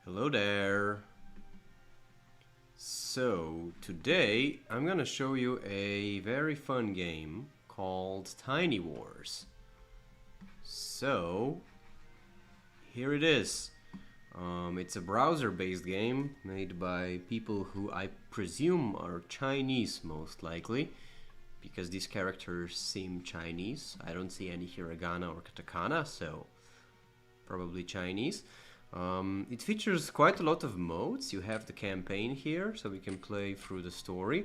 Hello there. So, today I'm gonna show you a very fun game called Tiny Wars. So, here it is. It's a browser-based game made by people who I presume are Chinese, most likely, because these characters seem Chinese. I don't see any hiragana or katakana, so probably Chinese. It features quite a lot of modes. You have the campaign here, so we can play through the story,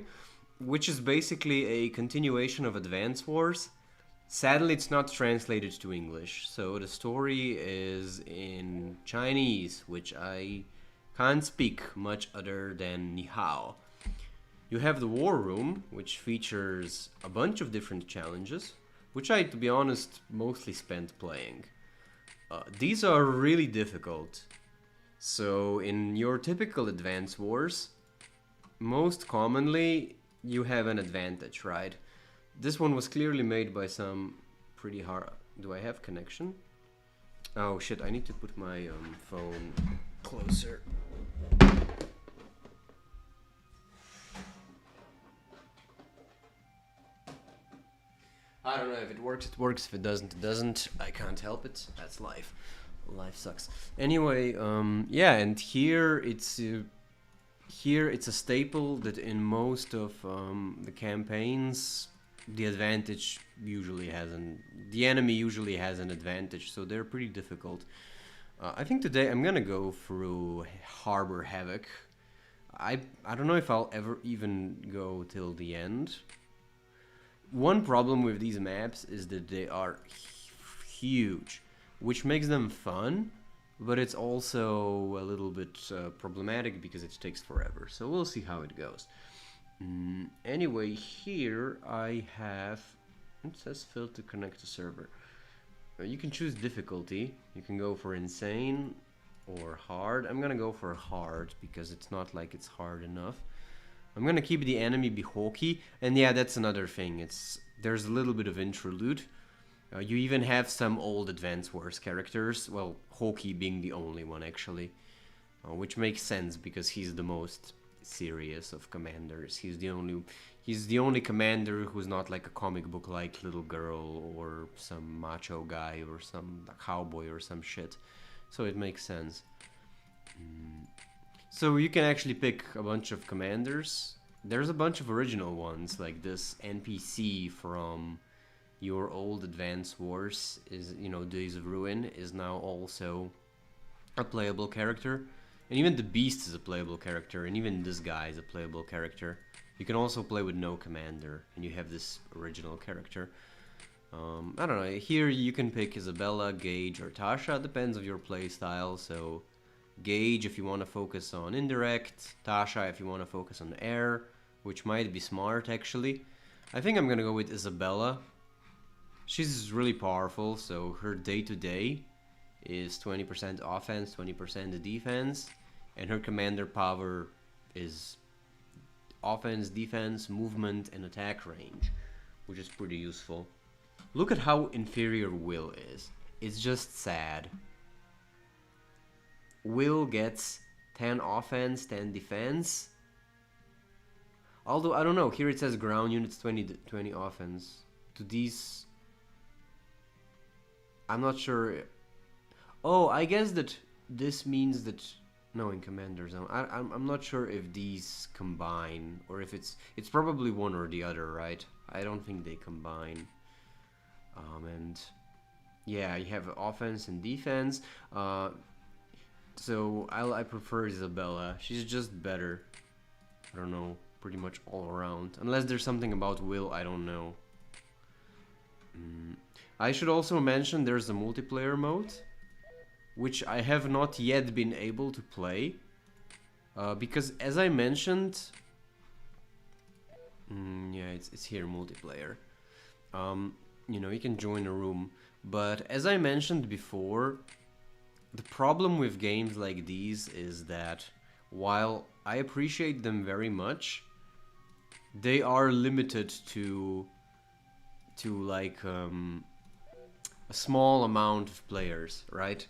which is basically a continuation of Advance Wars. Sadly, it's not translated to English, so the story is in Chinese, which I can't speak much other than Ni Hao. You have the War Room, which features a bunch of different challenges, which I, to be honest, mostly spent playing. These are really difficult. So in your typical Advance Wars, most commonly you have an advantage, right? This one was clearly made by some pretty hard... Do I have connection? Oh shit, I need to put my phone closer. I don't know, if it works, it works. If it doesn't, it doesn't. I can't help it. That's life. Life sucks. Anyway, yeah, and here it's a staple that in most of the campaigns, the enemy usually has an advantage, so they're pretty difficult. I think today I'm gonna go through Harbor Havoc. I don't know if I'll ever even go till the end. One problem with these maps is that they are huge, which makes them fun, but it's also a little bit problematic because it takes forever. So we'll see how it goes. Anyway, here I have... It says failed to connect to server. You can choose difficulty. You can go for insane or hard. I'm gonna go for hard because it's not like it's hard enough. I'm gonna keep the enemy Bihoki, and yeah, that's another thing. There's a little bit of interlude. You even have some old Advance Wars characters, well, Hoki being the only one actually, which makes sense because he's the most serious of commanders. He's the only commander who's not like a comic book like little girl or some macho guy or some cowboy or some shit. So it makes sense. So you can actually pick a bunch of commanders. There's a bunch of original ones, like this NPC from your old Advance Wars is, Days of Ruin, is now also a playable character. And even the Beast is a playable character, and even this guy is a playable character. You can also play with no commander, and you have this original character. I don't know, here you can pick Isabella, Gage, or Tasha, depends on your playstyle, so... Gage if you want to focus on indirect, Tasha if you want to focus on air, which might be smart actually. I think I'm gonna go with Isabella. She's really powerful, so her day-to-day is 20% offense, 20% defense, and her commander power is offense, defense, movement, and attack range, which is pretty useful. Look at how inferior Will is. It's just sad. Will gets 10 offense, 10 defense. Although, I don't know, here it says ground units 20 offense. Do these... I'm not sure. Oh, I guess that this means that... No, in Commander Zone. I'm not sure if these combine, or if it's probably one or the other, right? I don't think they combine. And... Yeah, you have offense and defense. So I prefer Isabella. She's just better. I don't know, pretty much all around. Unless there's something about Will, I don't know. I should also mention there's a multiplayer mode, which I have not yet been able to play. Because as I mentioned... yeah, it's here, multiplayer. You can join a room. But as I mentioned before... The problem with games like these is that while I appreciate them very much, they are limited to like a small amount of players, right?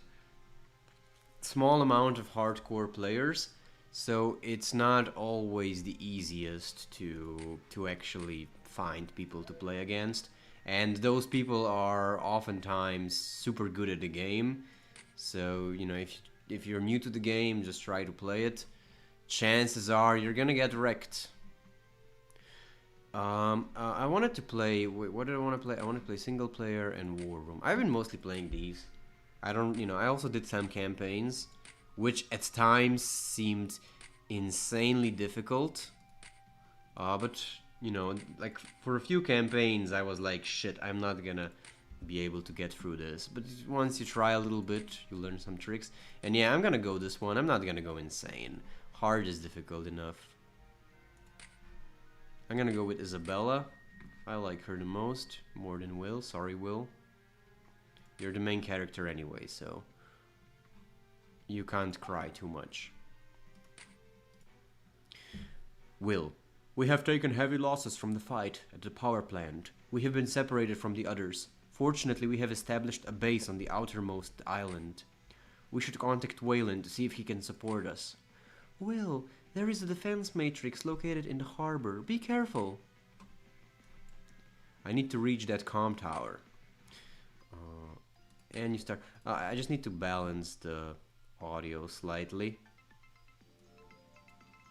small amount of hardcore players, so it's not always the easiest to actually find people to play against. And those people are oftentimes super good at the game. So, you know, if you're new to the game, just try to play it. Chances are you're gonna get wrecked. I wanted to play. Wait, what did I want to play? I want to play single player and war room. I've been mostly playing these. I don't, you know, I also did some campaigns, which at times seemed insanely difficult. But you know, like for a few campaigns, I was like, shit, I'm not gonna be able to get through this. But once you try a little bit, you learn some tricks. And yeah, I'm gonna go this one. I'm not gonna go insane. Hard is difficult enough. I'm gonna go with Isabella. I like her the most, more than Will. Sorry, Will. You're the main character anyway, so you can't cry too much. Will. We have taken heavy losses from the fight at the power plant. We have been separated from the others. Fortunately, we have established a base on the outermost island. We should contact Wayland to see if he can support us. Will, there is a defense matrix located in the harbor. Be careful. I need to reach that comm tower. And you start... I just need to balance the audio slightly.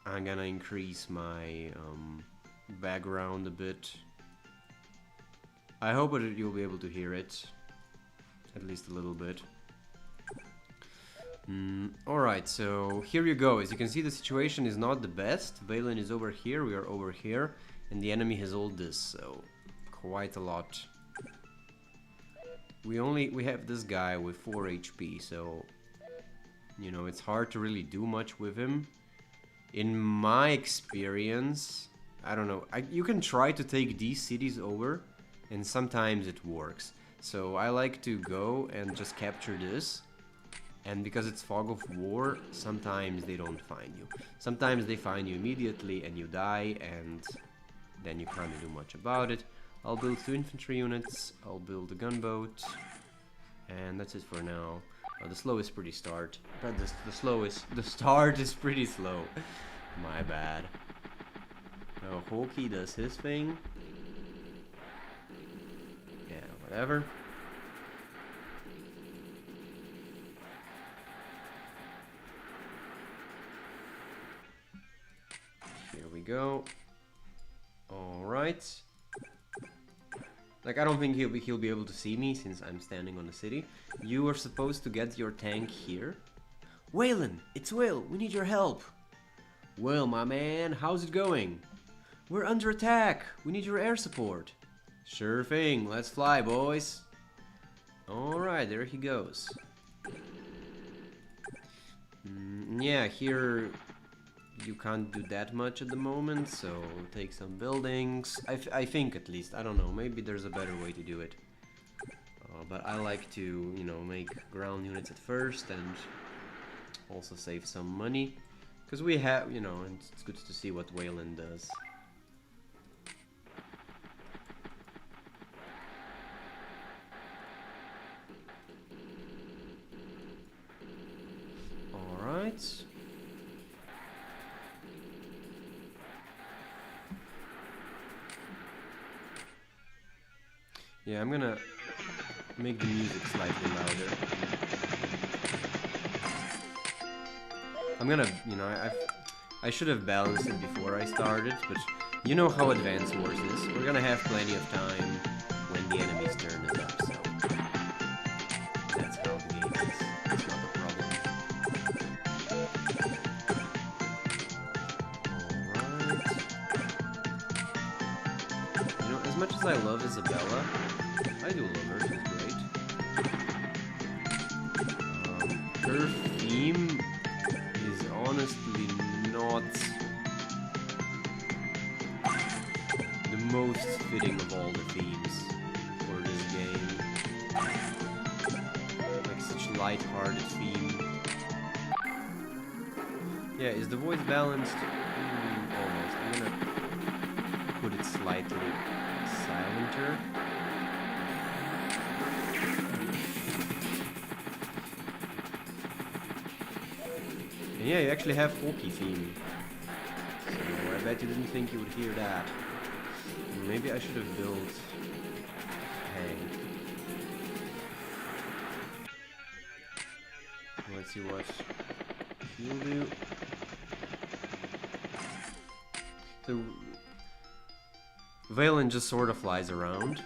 I'm gonna increase my background a bit. I hope that you'll be able to hear it. At least a little bit. Alright, so here you go. As you can see, the situation is not the best. Valen is over here, we are over here. And the enemy has all this, so... quite a lot. We have this guy with 4 HP, so... you know, it's hard to really do much with him. In my experience, I don't know, you can try to take these cities over, and sometimes it works. So I like to go and just capture this, and because it's Fog of War, sometimes they don't find you. Sometimes they find you immediately and you die, and then you can't do much about it. I'll build 2 infantry units, I'll build a gunboat, and that's it for now. The slowest pretty start, but the start is pretty slow. My bad. Oh, Hoki does his thing. Yeah, whatever. Here we go. All right. Like, I don't think he'll be able to see me since I'm standing on the city. You are supposed to get your tank here. Waylon, it's Will. We need your help. Will, my man, how's it going? We're under attack. We need your air support. Sure thing. Let's fly, boys. Alright, there he goes. Yeah, here you can't do that much at the moment, so take some buildings. I think, at least. I don't know. Maybe there's a better way to do it. But I like to, you know, make ground units at first and also save some money. Because we have, you know, and it's good to see what Wayland does. Alright. Yeah, I'm gonna make the music slightly louder. I'm gonna, you know, I should have balanced it before I started, but you know how Advance Wars is. We're gonna have plenty of time when the enemy's turn is up, so that's how the game is. It's not a problem. Alright. You know, as much as I love Isabella, I do love her, she's great. Her theme is honestly not the most fitting of all the themes for this game. Like such light-hearted theme. Yeah, is the voice balanced? Almost. I'm gonna put it slightly silenter. And yeah, you actually have folky theme. So I bet you didn't think you would hear that. Maybe I should have built Hank. Let's see what he'll do. So Valen just sort of flies around.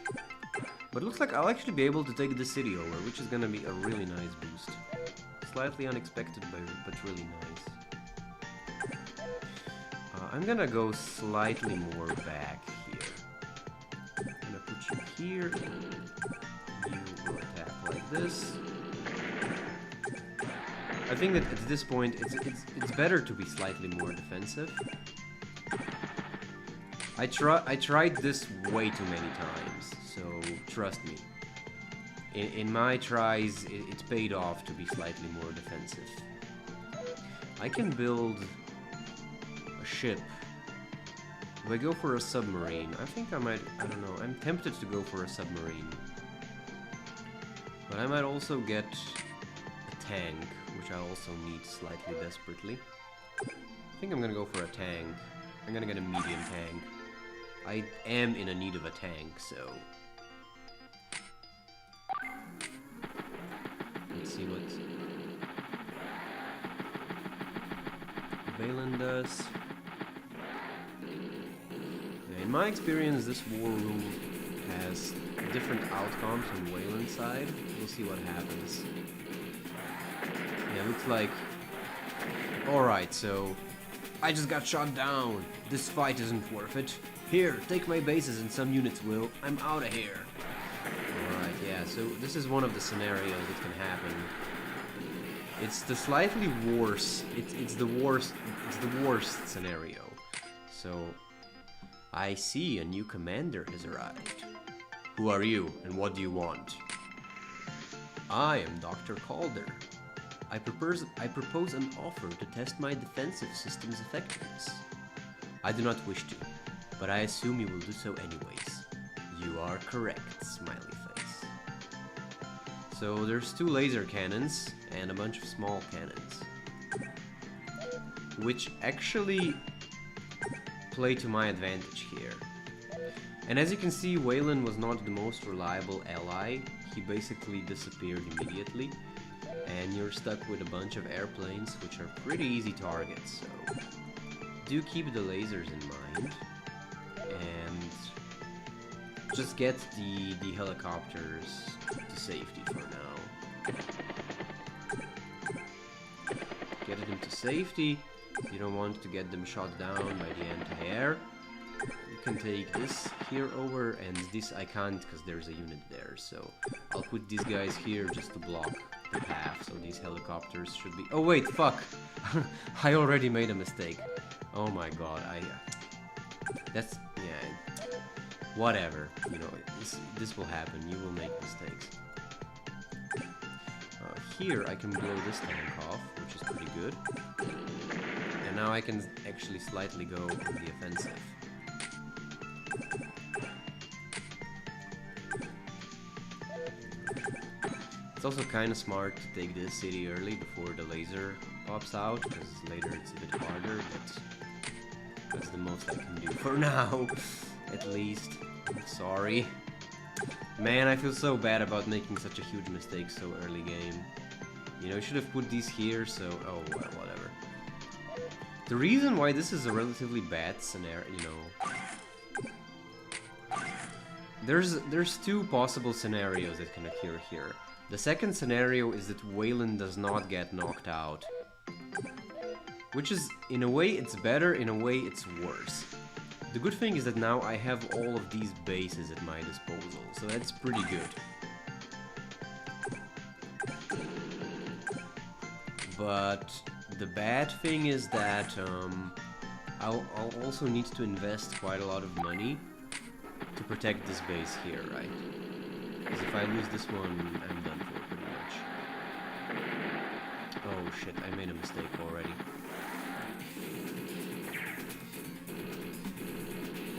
But it looks like I'll actually be able to take the city over, which is gonna be a really nice boost. Slightly unexpected, but really nice. I'm gonna go slightly more back here. I'm gonna put you here. You will attack like this. I think that at this point, it's better to be slightly more defensive. I tried this way too many times, so trust me. In my tries, it's paid off to be slightly more defensive. I can build a ship. If I go for a submarine, I think I might, I don't know, I'm tempted to go for a submarine. But I might also get a tank, which I also need slightly desperately. I think I'm gonna go for a tank. I'm gonna get a medium tank. I am in a need of a tank, so... Let's see what Valen does. Yeah, in my experience, this war room has different outcomes on Valen's side. We'll see what happens. Yeah, looks like... Alright, so... I just got shot down. This fight isn't worth it. Here, take my bases and some units will. I'm out of here. Alright, yeah, so this is one of the scenarios that can happen. It's the slightly worse. It's the worst scenario. So I see a new commander has arrived. Who are you and what do you want? I am Dr. Calder. I propose an offer to test my defensive system's effectiveness. I do not wish to, but I assume you will do so anyways. You are correct, smiley face. So there's 2 laser cannons and a bunch of small cannons, which actually play to my advantage here. And as you can see, Valen was not the most reliable ally. He basically disappeared immediately. And you're stuck with a bunch of airplanes, which are pretty easy targets, so do keep the lasers in mind, and just get the helicopters to safety for now. Get them to safety. You don't want to get them shot down by the anti-air. You can take this here over, and this I can't because there's a unit there, so I'll put these guys here just to block the path, so these helicopters should be... Oh wait, fuck! I already made a mistake. Oh my god, that's... yeah... Whatever, you know, this will happen, you will make mistakes. Here I can blow this tank off, which is pretty good. And now I can actually slightly go on the offensive. It's also kind of smart to take this city early before the laser pops out, because later it's a bit harder, but that's the most I can do for now, at least. I'm sorry. Man, I feel so bad about making such a huge mistake so early game. You know, I should have put these here, so... oh, well, whatever. The reason why this is a relatively bad scenario, you know... There's 2 possible scenarios that can occur here. The second scenario is that Valen does not get knocked out. Which is, in a way, it's better, in a way, it's worse. The good thing is that now I have all of these bases at my disposal, so that's pretty good. But the bad thing is that I'll also need to invest quite a lot of money to protect this base here, right? Because if I lose this one, I'm done for pretty much. Oh shit, I made a mistake already.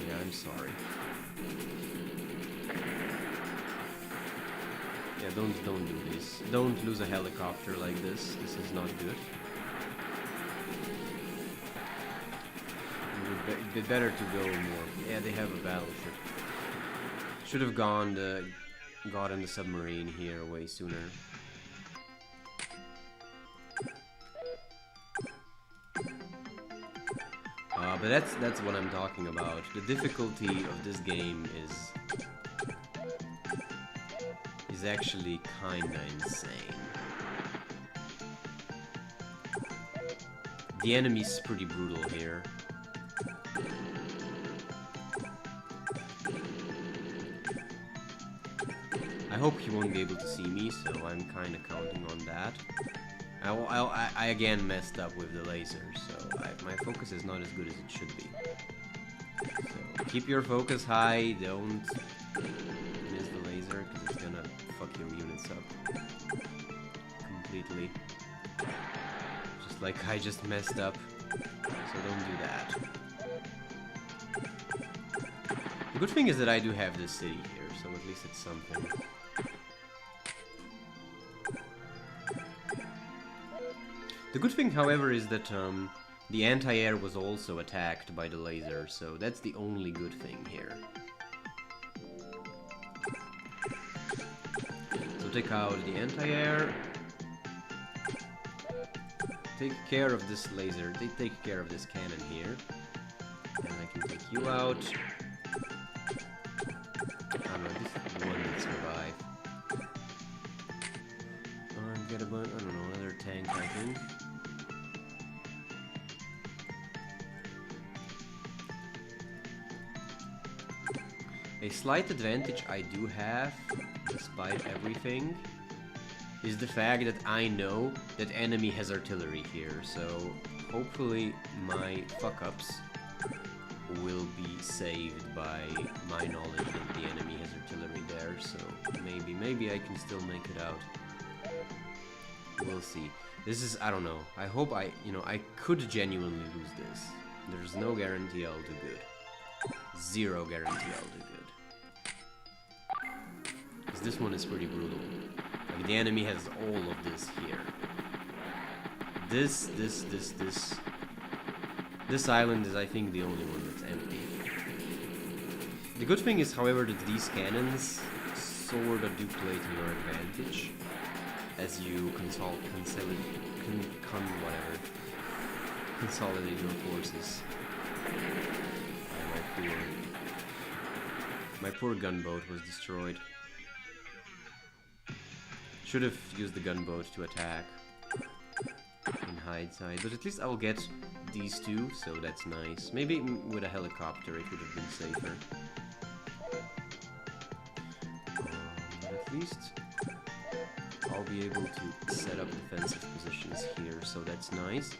Yeah, I'm sorry. Yeah, don't do this. Don't lose a helicopter like this. This is not good. It would be better to go more. Yeah, they have a battleship. Should have gotten the submarine here way sooner. But that's what I'm talking about. The difficulty of this game is actually kinda insane. The enemy's pretty brutal here. I hope he won't be able to see me, so I'm kinda counting on that. I again messed up with the laser, so my focus is not as good as it should be. So keep your focus high, don't miss the laser, because it's gonna fuck your units up completely. Just like I just messed up, so don't do that. The good thing is that I do have this city here, so at least it's something. The good thing, however, is that the anti-air was also attacked by the laser, so that's the only good thing here. So take out the anti-air. Take care of this laser. They take care of this cannon here. And I can take you out. I don't know, this one will survive. Get a bunch, I don't know, another tank, I think. A slight advantage I do have, despite everything, is the fact that I know that enemy has artillery here, so hopefully my fuck-ups will be saved by my knowledge that the enemy has artillery there, so maybe I can still make it out. We'll see. This is, I don't know, I hope I could genuinely lose this. There's no guarantee I'll do good. Zero guarantee I'll do good. Because this one is pretty brutal. Like, the enemy has all of this here. This island is, I think, the only one that's empty. The good thing is, however, that these cannons sort of do play to your advantage as you consolidate your forces. My poor gunboat was destroyed. Should have used the gunboat to attack in hindsight, but at least I will get these two, so that's nice. Maybe with a helicopter it would have been safer. But at least I'll be able to set up defensive positions here, so that's nice.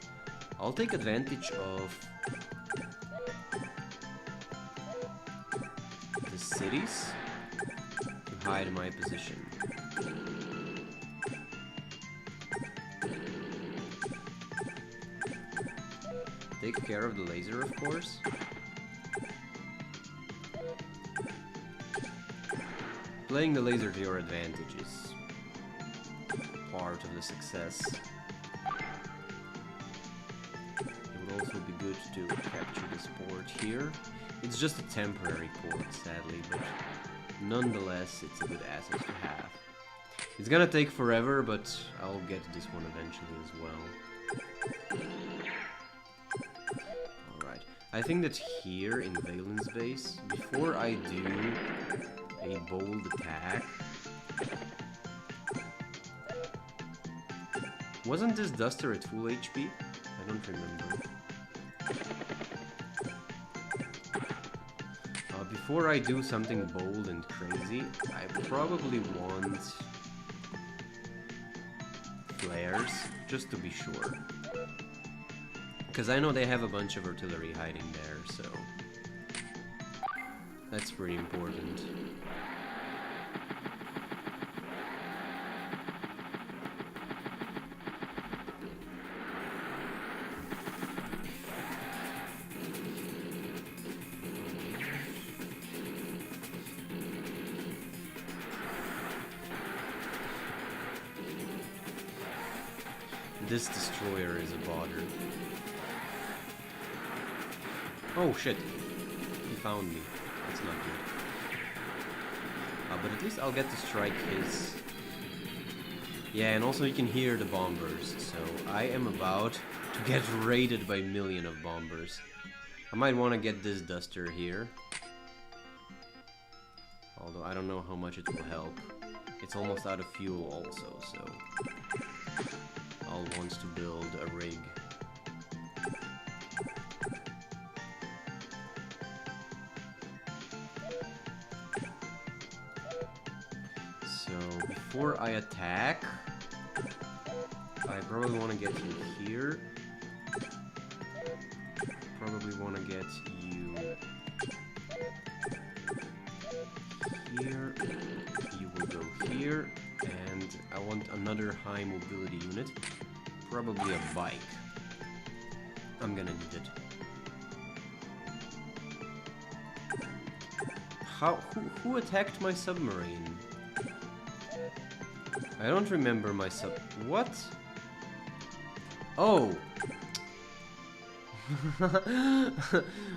I'll take advantage of the cities to hide my position. Take care of the laser, of course. Playing the laser to your advantage is part of the success. It would also be good to capture this port here. It's just a temporary port, sadly, but nonetheless, it's a good asset to have. It's gonna take forever, but I'll get this one eventually as well. Alright, I think that here in Valen's base, before I do a bold attack... Wasn't this Duster at full HP? I don't remember. Before I do something bold and crazy, I probably want flares, just to be sure. Because I know they have a bunch of artillery hiding there, so that's pretty important. This destroyer is a bother. Oh shit. He found me. That's not good. But at least I'll get to strike his... Yeah, and also you can hear the bombers. So I am about to get raided by a million of bombers. I might want to get this duster here. Although I don't know how much it will help. It's almost out of fuel also, so... I'll want to build a rig. So, before I attack, I probably want to get you here. Probably want to get you here. You will go here. And I want another high mobility unit. Probably a bike. I'm gonna need it. Who attacked my submarine? I don't remember my what? Oh!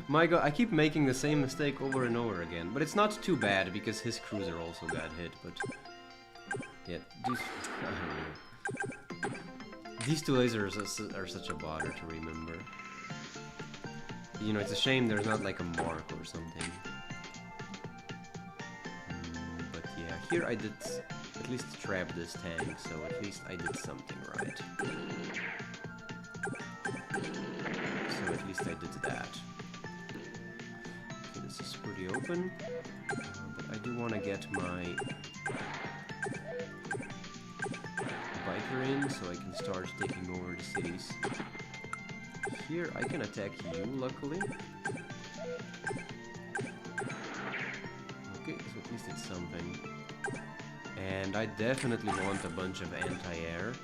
My god, I keep making the same mistake over and over again. But it's not too bad because his cruiser also got hit, but... Yeah, these two lasers are such a bother to remember. You know, it's a shame there's not like a mark or something. But yeah, here I did at least trap this tank, so at least I did something right. So at least I did that. Okay, this is pretty open. But I do want to get my... biker in, so I can start taking over the cities. Here I can attack you, luckily. Okay, so at least it's something. And I definitely want a bunch of anti-air.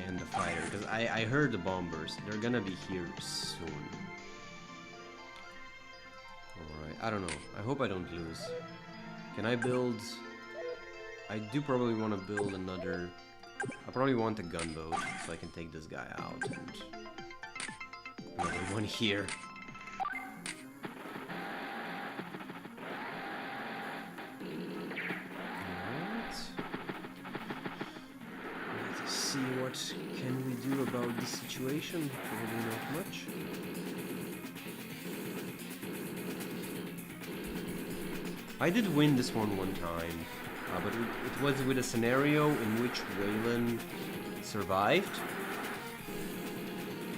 And the fighter, because I heard the bombers. They're gonna be here soon. Alright, I don't know. I hope I don't lose. Can I build... I do probably want to build another... I probably want a gunboat, so I can take this guy out, and... another one here. Alright. Let's see what can we do about this situation. Probably not much. I did win this one time. But it was with a scenario in which Wayland survived,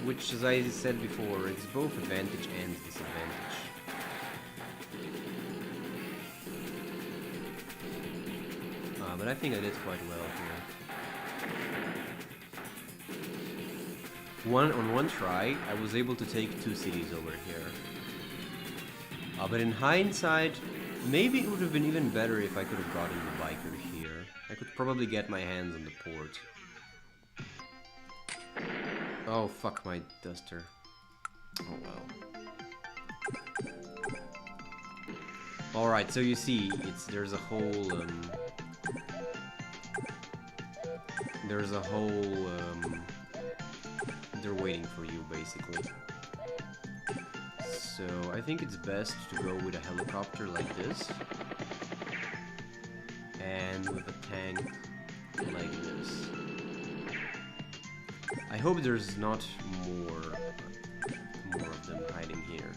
which, as I said before, it's both advantage and disadvantage. But I think I did quite well here. On one try, I was able to take 2 cities over here. But in hindsight, maybe it would have been even better if I could have gotten the biker here. I could probably get my hands on the port. Oh, fuck my duster. Oh well. Alright, so you see, there's a whole, they're waiting for you, basically. So I think it's best to go with a helicopter like this, and with a tank like this. I hope there's not more of them hiding here.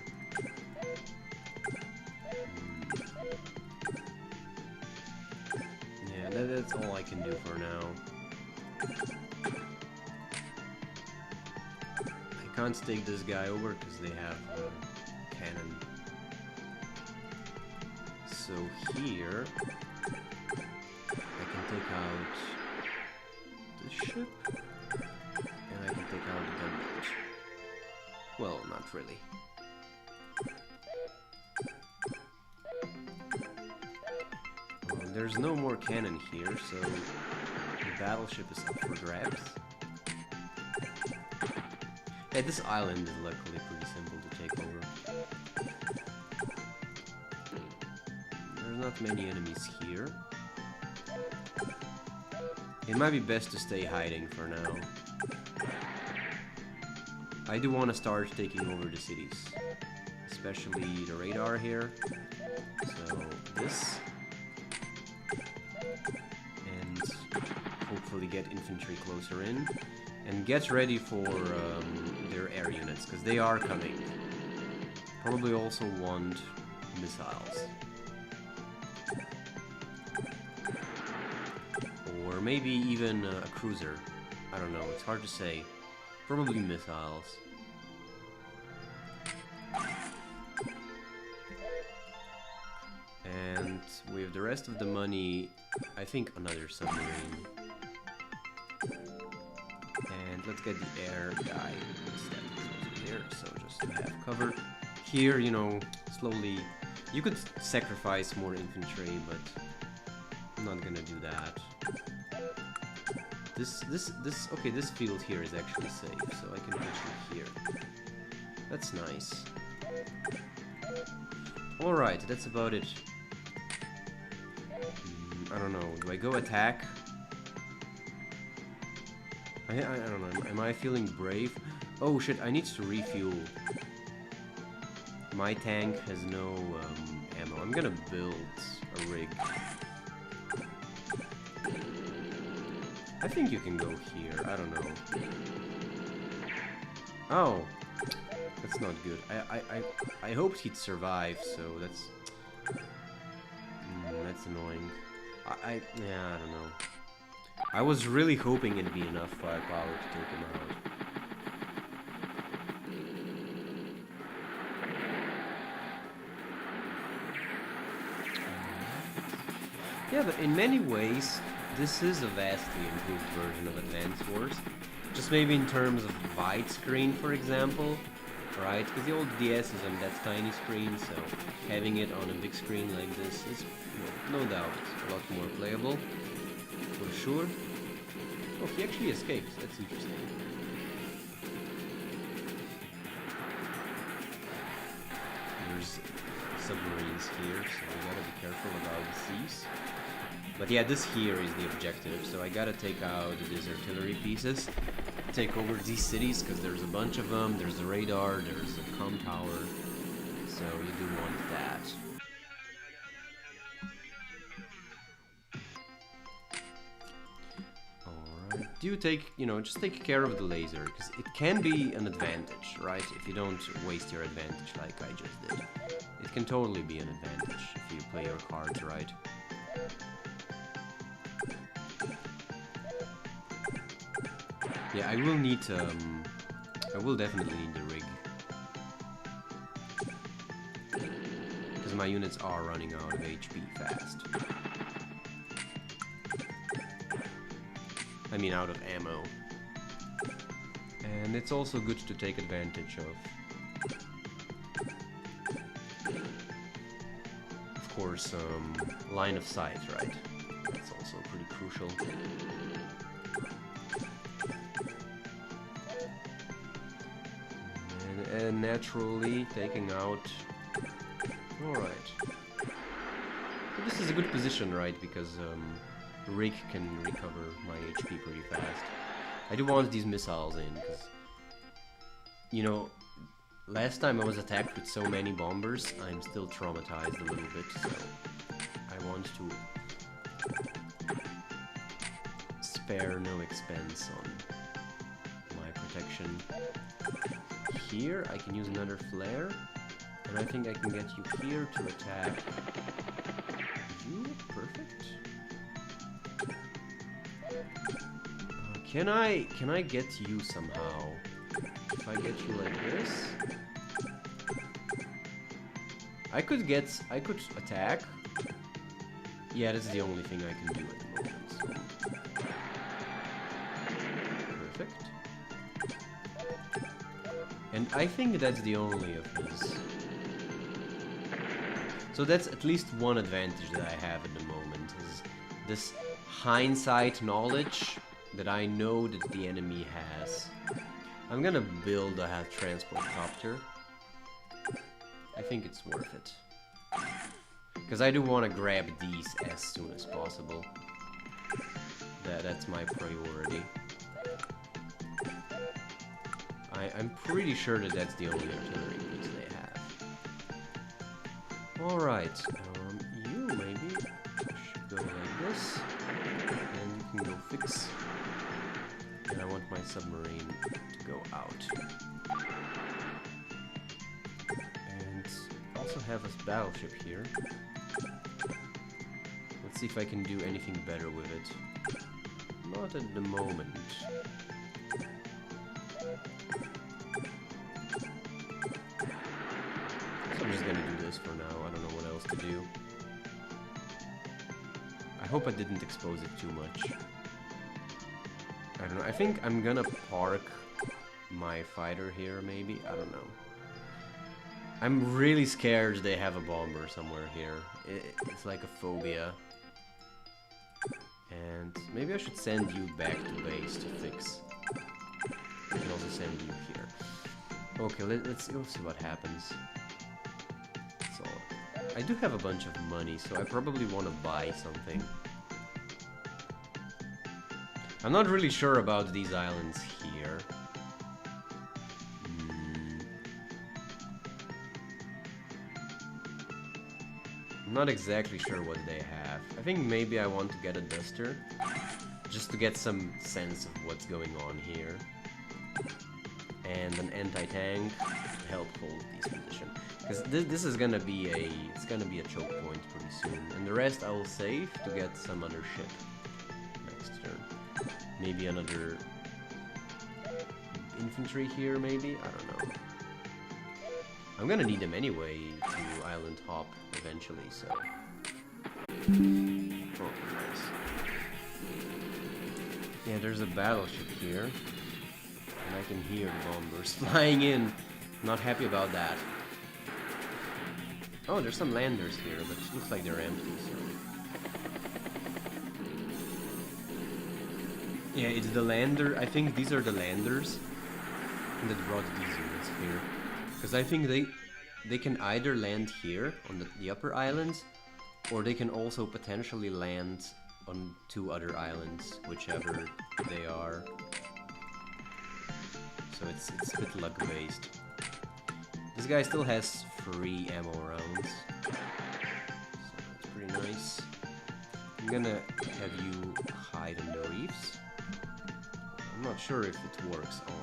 Yeah, that's all I can do for now. I can't take this guy over because they have cannon. So here I can take out the ship, and I can take out the gunboat. Well, not really. There's no more cannon here, so the battleship is up for grabs. Yeah, this island is luckily pretty simple to take over. There's not many enemies here. It might be best to stay hiding for now. I do want to start taking over the cities, especially the radar here. So this, and hopefully get infantry closer in, and get ready for their air units, because they are coming. Probably also want missiles. Or maybe even a cruiser. I don't know, it's hard to say. Probably missiles. And with the rest of the money, I think another submarine. And let's get the air guy instead here, so just to have cover. Here, you know, slowly, you could sacrifice more infantry, but I'm not gonna do that. Okay, this field here is actually safe, so I can push it here. That's nice. Alright, that's about it. I don't know, do I go attack? I don't know, am I feeling brave? Oh shit, I need to refuel. My tank has no ammo. I'm gonna build a rig. I think you can go here, I don't know. Oh, that's not good. I hoped he'd survive, so that's annoying. Yeah, I don't know. I was really hoping it'd be enough firepower to take him out. Yeah, but in many ways, this is a vastly improved version of Advance Wars. Just maybe in terms of widescreen, for example, right? Because the old DS is on that tiny screen, so having it on a big screen like this is, no doubt, a lot more playable, for sure. Oh, he actually escapes. That's interesting. There's submarines here, so we gotta be careful about the seas. But yeah, this here is the objective, so I gotta take out these artillery pieces, take over these cities, because there's a bunch of them, there's a radar, there's a comm tower, so you do want that. Alright, just take care of the laser, because it can be an advantage, right? If you don't waste your advantage like I just did. It can totally be an advantage if you play your cards right. Yeah, I will definitely need the rig. Because my units are running out of HP fast. I mean, out of ammo. And it's also good to take advantage of. Of course, line of sight, right? That's also pretty crucial. And naturally taking out... Alright. So this is a good position, right? Because Rig can recover my HP pretty fast. I do want these missiles in, because... You know, last time I was attacked with so many bombers, I'm still traumatized a little bit, so... I want to... spare no expense on my protection. Here, I can use another flare, and I think I can get you here to attack you. Perfect. Can I get you somehow? If I get you like this, I could attack. Yeah, that's the only thing I can do at the moment. So. Perfect. And I think that's the only of his. So that's at least one advantage that I have at the moment, is this hindsight knowledge that I know that the enemy has. I'm gonna build a transport copter. I think it's worth it. Because I do want to grab these as soon as possible. that's my priority. I'm pretty sure that that's the only artillery piece they have. Alright, you maybe should go like this, and you can go fix. And I want my submarine to go out. And also have a battleship here. Let's see if I can do anything better with it. Not at the moment. So I'm just gonna do this for now. I don't know what else to do. I hope I didn't expose it too much. I don't know. I think I'm gonna park my fighter here, maybe. I don't know. I'm really scared they have a bomber somewhere here. It's like a phobia. And maybe I should send you back to base to fix. I can also send you here. Okay, let's see what happens. So, I do have a bunch of money, so I probably want to buy something. I'm not really sure about these islands here. I'm not exactly sure what they have. I think maybe I want to get a duster, just to get some sense of what's going on here. And an anti-tank to help hold these positions. Because this is gonna be a choke point pretty soon. And the rest I will save to get some other ship next turn. Maybe another infantry here, maybe? I don't know. I'm gonna need them anyway to island hop eventually, so... Oh, nice. Yeah, there's a battleship here. And I can hear the bombers flying in. Not happy about that. Oh, there's some landers here, but it looks like they're empty, so... Yeah, it's the lander. I think these are the landers that brought these units here. Because I think they can either land here on the upper islands, or they can also potentially land on 2 other islands, whichever they are. So it's a bit luck based. This guy still has 3 ammo rounds, so that's pretty nice. I'm gonna have you hide in the reefs. I'm not sure if it works on.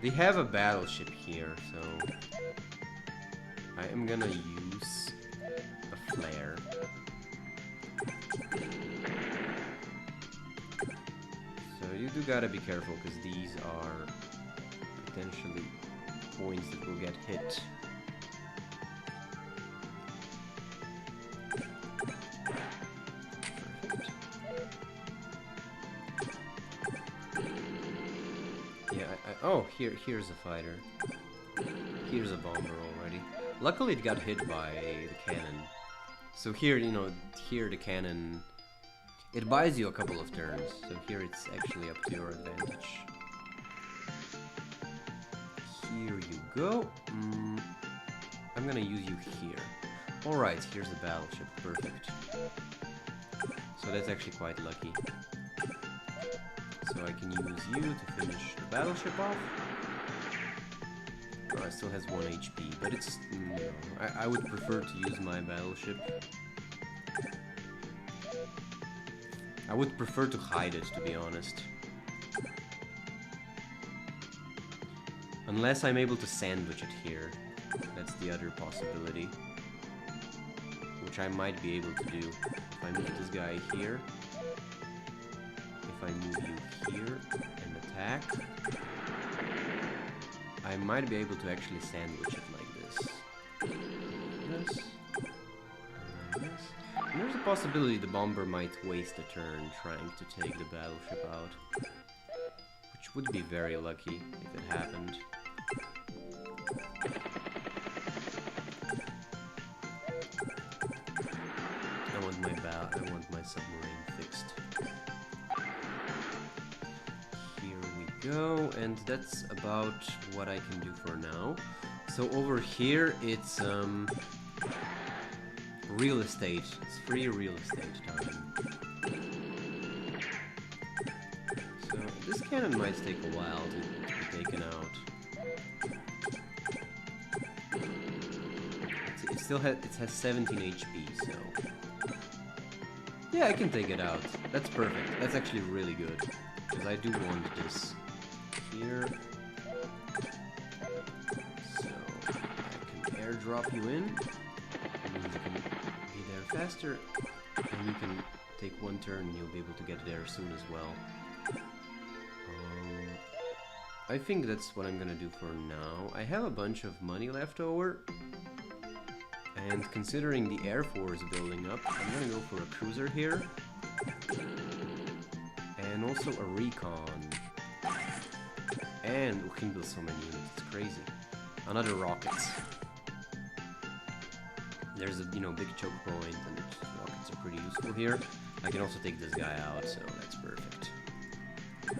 They have a battleship here, so I am gonna use a flare. So you do gotta be careful, because these are potentially points that will get hit. Oh, here's a fighter. Here's a bomber already. Luckily it got hit by the cannon. So here, you know, here the cannon... It buys you a couple of turns, so here it's actually up to your advantage. Here you go. I'm gonna use you here. Alright, here's the battleship. Perfect. So that's actually quite lucky. So I can use you to finish the battleship off. Oh, it still has 1 HP, but it's... no, I would prefer to use my battleship. I would prefer to hide it, to be honest. Unless I'm able to sandwich it here. That's the other possibility. Which I might be able to do. If I move this guy here. If I move you here and attack, I might be able to actually sandwich it like this. This. And this. And there's a possibility the bomber might waste a turn trying to take the battleship out. Which would be very lucky if it happened. I want my submarine fixed. Go, and that's about what I can do for now. So over here it's real estate. It's free real estate time. So this cannon might take a while to be taken out. It still has 17 HP, so yeah, I can take it out. That's perfect. That's actually really good, because I do want this here. So I can airdrop you in. That means you can be there faster, and you can take one turn and you'll be able to get there soon as well. I think that's what I'm gonna do for now. I have a bunch of money left over, and considering the Air Force building up, I'm gonna go for a cruiser here, and also a recon. And we can build so many units, it's crazy. Another rockets. There's a big choke point, and rockets are pretty useful here. I can also take this guy out, so that's perfect.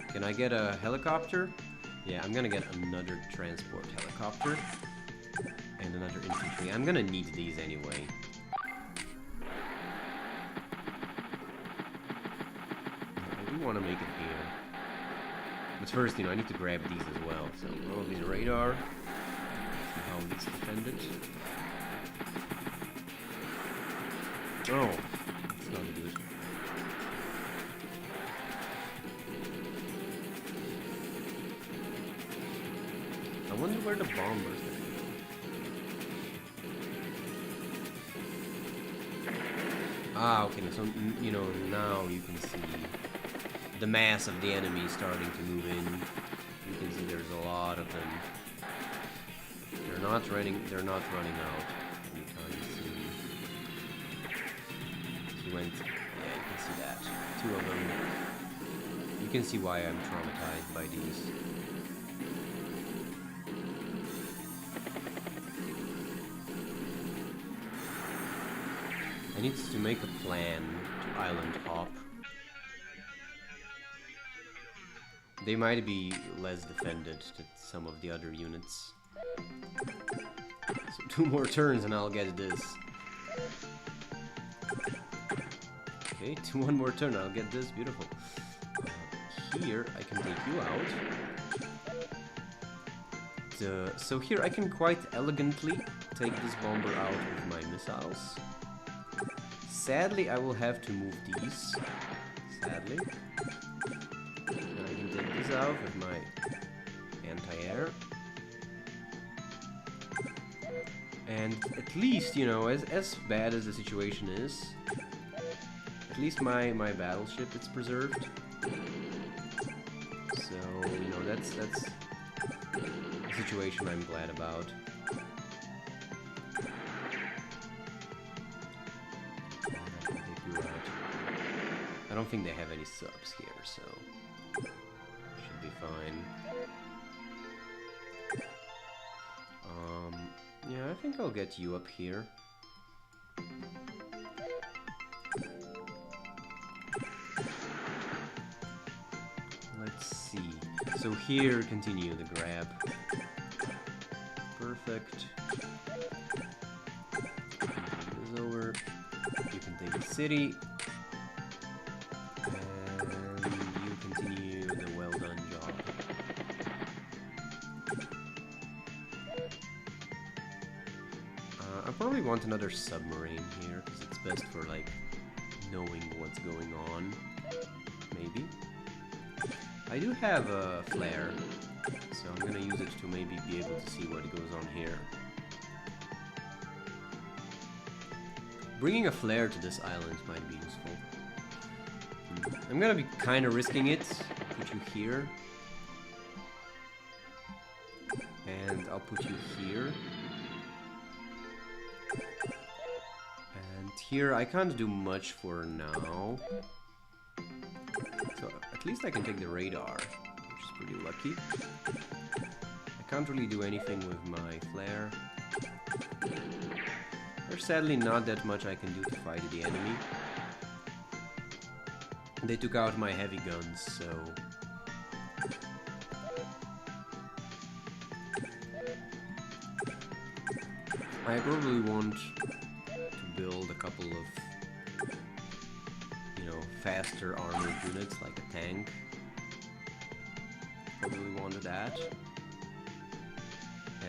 Can I get a helicopter? Yeah, I'm gonna get another transport helicopter and another infantry. I'm gonna need these anyway. I do want to make it here. But first, I need to grab these as well. So, all these radar. See how these defend it. Oh, that's not good. I wonder where the bombers are. Ah, okay, so, now you can see the mass of the enemy starting to move in. You can see there's a lot of them. They're not running out anytime soon. He went, yeah, you can see that. 2 of them. You can see why I'm traumatized by these. I need to make a plan to island hop. They might be less defended than some of the other units. So 2 more turns and I'll get this. Okay, 1 more turn, I'll get this. Beautiful. Here, I can take you out. So here I can quite elegantly take this bomber out with my missiles. Sadly, I will have to move these. Sadly. And I can take this out with my anti-air. And at least, as bad as the situation is, at least my battleship is preserved. So, that's a situation I'm glad about. I don't think they have any subs here, so should be fine. Yeah, I think I'll get you up here. Let's see. So here, continue the grab. Perfect. Take this over. You can take the city. I probably want another submarine here, because it's best for, knowing what's going on. Maybe. I do have a flare, so I'm gonna use it to maybe be able to see what goes on here. Bringing a flare to this island might be useful. I'm gonna be kind of risking it. I'll put you here. And I'll put you here. Here, I can't do much for now. So, at least I can take the radar, which is pretty lucky. I can't really do anything with my flare. There's sadly not that much I can do to fight the enemy. They took out my heavy guns, so... I probably want to build a couple of, you know, faster armored units like a tank. Probably wanted that.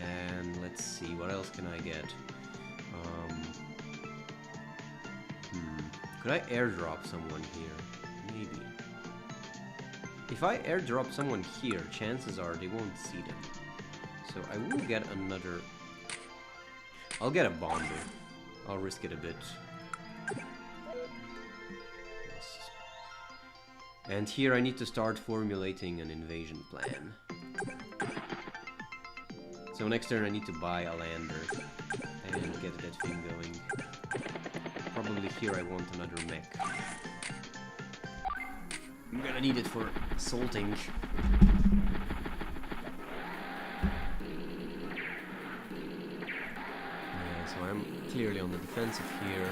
And let's see, what else can I get? Could I airdrop someone here? Maybe. If I airdrop someone here, chances are they won't see them. So I will get another... I'll get a bomber. I'll risk it a bit. Yes. And here I need to start formulating an invasion plan. So next turn I need to buy a lander and get that thing going. Probably here I want another mech. I'm gonna need it for assaulting. Yeah, so I'm clearly on the defensive here.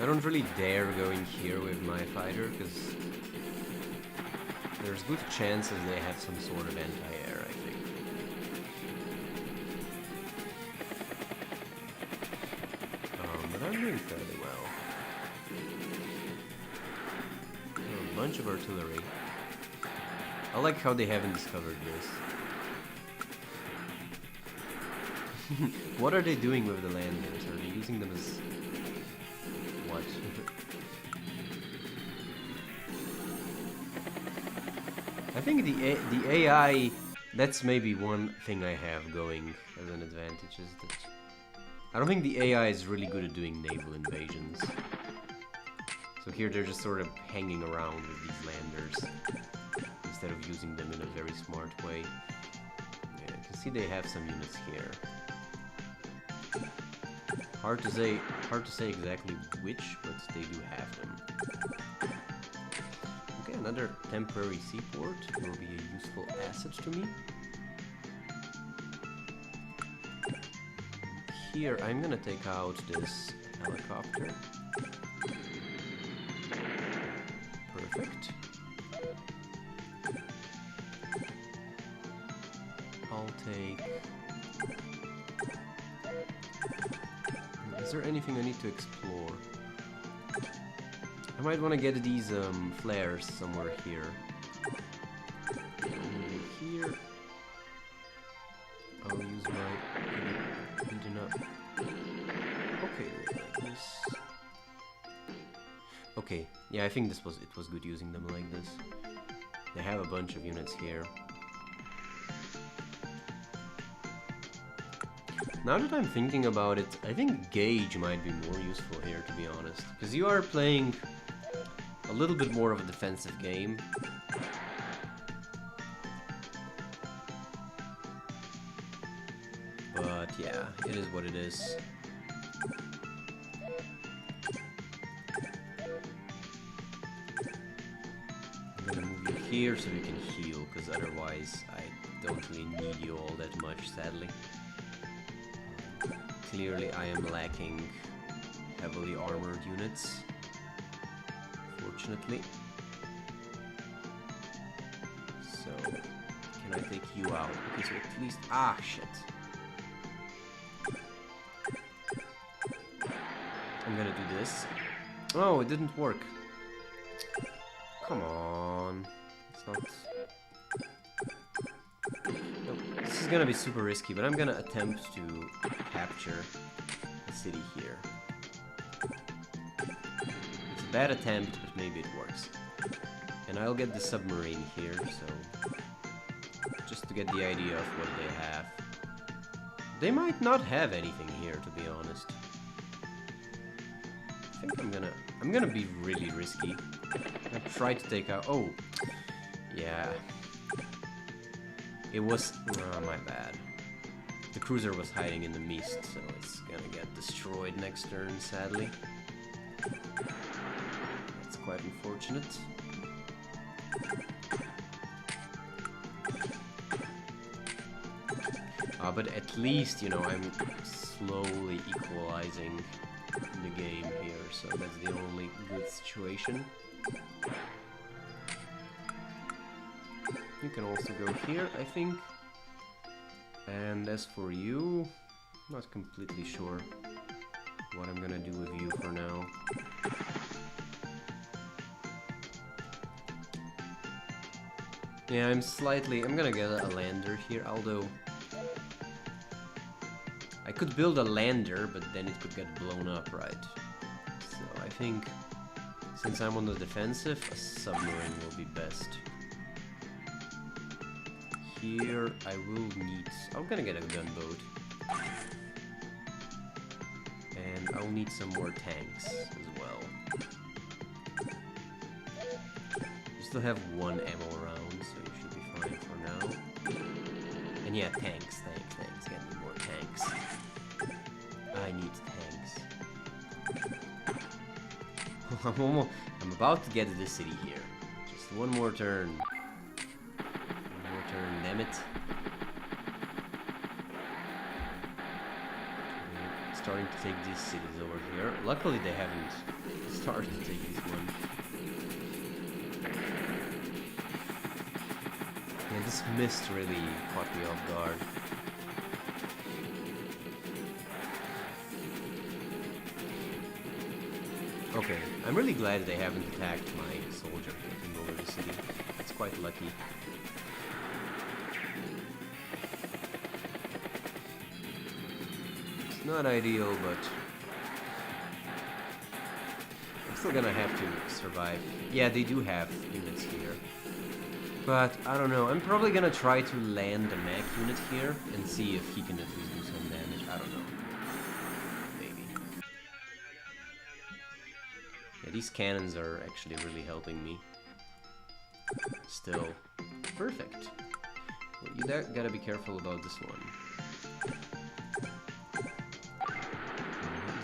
I don't really dare go in here with my fighter, because there's good chances they have some sort of anti-air, I think. But I'm doing fairly well. A bunch of artillery. I like how they haven't discovered this. What are they doing with the landers? Are they using them as... what? I think the AI, that's maybe one thing I have going as an advantage, is that I don't think the AI is really good at doing naval invasions. So here they're just sort of hanging around with these landers instead of using them in a very smart way. Yeah, you can see they have some units here. Hard to say exactly which, but they do have them. Okay, another temporary seaport will be a useful asset to me. Here, I'm gonna take out this helicopter. Perfect. I'll take... Is there anything I need to explore? I might want to get these flares somewhere here. And here... I'll use my... beaten up. Okay, like this. Okay, yeah, I think it was good using them like this. They have a bunch of units here. Now that I'm thinking about it, I think Gauge might be more useful here, to be honest. Because you are playing a little bit more of a defensive game. But yeah, it is what it is. I'm gonna move you here so you can heal, because otherwise I don't really need you all that much, sadly. Clearly I am lacking heavily armored units, fortunately. So, can I take you out? Okay, so at least... Ah, shit. I'm gonna do this. Oh, it didn't work. Come on. It's not... Nope. This is gonna be super risky, but I'm gonna attempt to capture the city here. It's a bad attempt, but maybe it works. And I'll get the submarine here, so... just to get the idea of what they have. They might not have anything here, to be honest. I think I'm gonna be really risky. I tried to take out... Oh! Yeah. It was... Oh, my bad. The cruiser was hiding in the mist, so it's gonna get destroyed next turn, sadly. That's quite unfortunate. But at least, you know, I'm slowly equalizing the game here, so that's the only good situation. You can also go here, I think. And as for you, Not completely sure what I'm gonna do with you for now. Yeah, I'm gonna get a lander here, although I could build a lander, but then it could get blown up, right? So I think, since I'm on the defensive, a submarine will be best. Here, I will need... I'm gonna get a gunboat. And I'll need some more tanks as well. You still have one ammo around, so you should be fine for now. And yeah, tanks. Get me more tanks. I need tanks. I'm about to get to this city here. Just one more turn. One more turn, damn it. We're starting to take these cities over here. Luckily they haven't started to take this one. Yeah, this mist really caught me off guard. Okay, I'm really glad they haven't attacked my soldier taking over the city. It's quite lucky. It's not ideal, but I'm still gonna have to survive. Yeah, they do have units here. But, I don't know, I'm probably gonna try to land a mech unit here and see if he can at least do some damage. I don't know. These cannons are actually really helping me. Still. Perfect. Well, you gotta be careful about this one.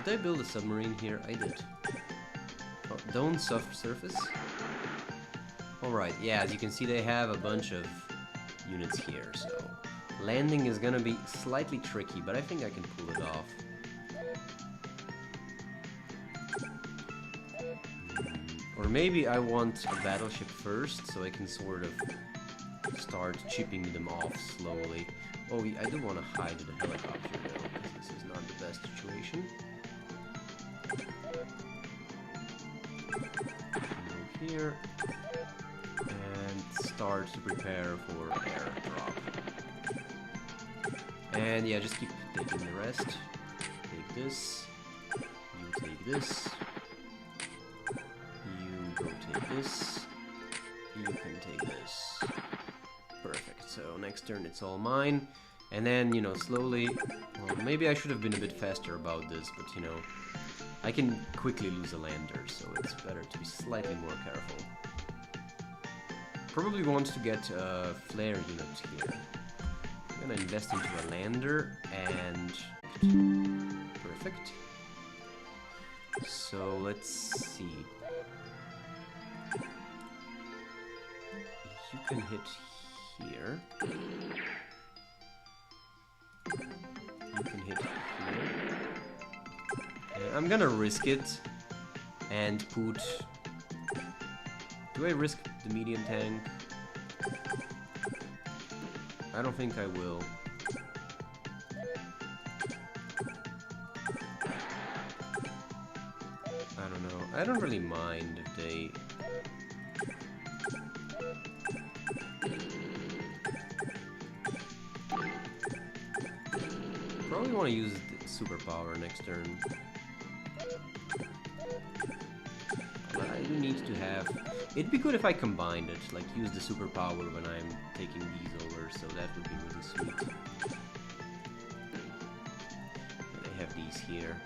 Did I build a submarine here? I did. Oh, don't soft surface? Alright, yeah, as you can see they have a bunch of units here, so landing is gonna be slightly tricky, but I think I can pull it off. Or maybe I want a battleship first, so I can sort of start chipping them off slowly. Oh, I do want to hide the helicopter though, because this is not the best situation. Go here, and start to prepare for airdrop. And yeah, just keep taking the rest. Take this, you take this. This, you can take this. Perfect, so next turn it's all mine. And then, you know, slowly, well, maybe I should have been a bit faster about this, but you know, I can quickly lose a lander, so it's better to be slightly more careful. Probably want to get a flare unit here. I'm gonna invest into a lander, and perfect. So let's see. You can hit here. You can hit here. I'm gonna risk it and put... Do I risk the medium tank? I don't think I will. I don't know. I don't really mind if they... Probably want to use the superpower next turn. But I do need to have... It'd be good if I combined it, like use the superpower when I'm taking these over, so that would be really sweet. And I have these here.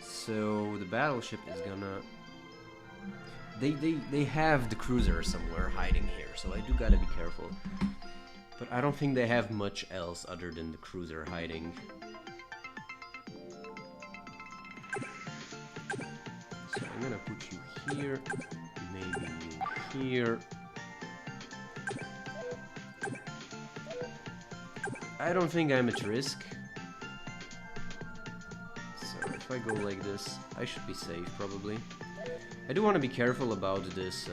So the battleship is gonna... They have the cruiser somewhere hiding here, so I do gotta be careful. But I don't think they have much else other than the cruiser hiding. So I'm gonna put you here, maybe you here. I don't think I'm at risk. So if I go like this, I should be safe probably. I do want to be careful about this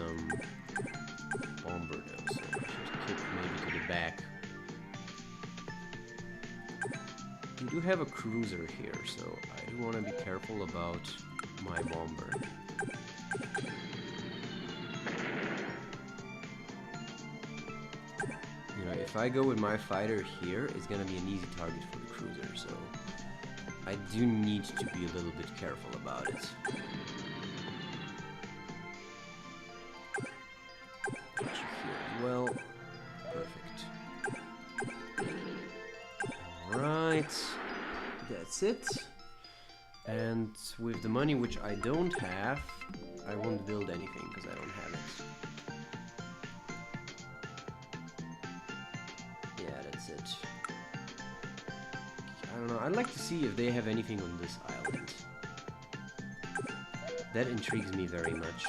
bomber though, so I should kick maybe to the back. do have a cruiser here, so I do want to be careful about my bomber. You know, if I go with my fighter here, it's gonna be an easy target for the cruiser, so I do need to be a little bit careful about it. Well, perfect. Alright, that's it. And with the money which I don't have, I won't build anything because I don't have it. Yeah, that's it. I don't know, I'd like to see if they have anything on this island. That intrigues me very much.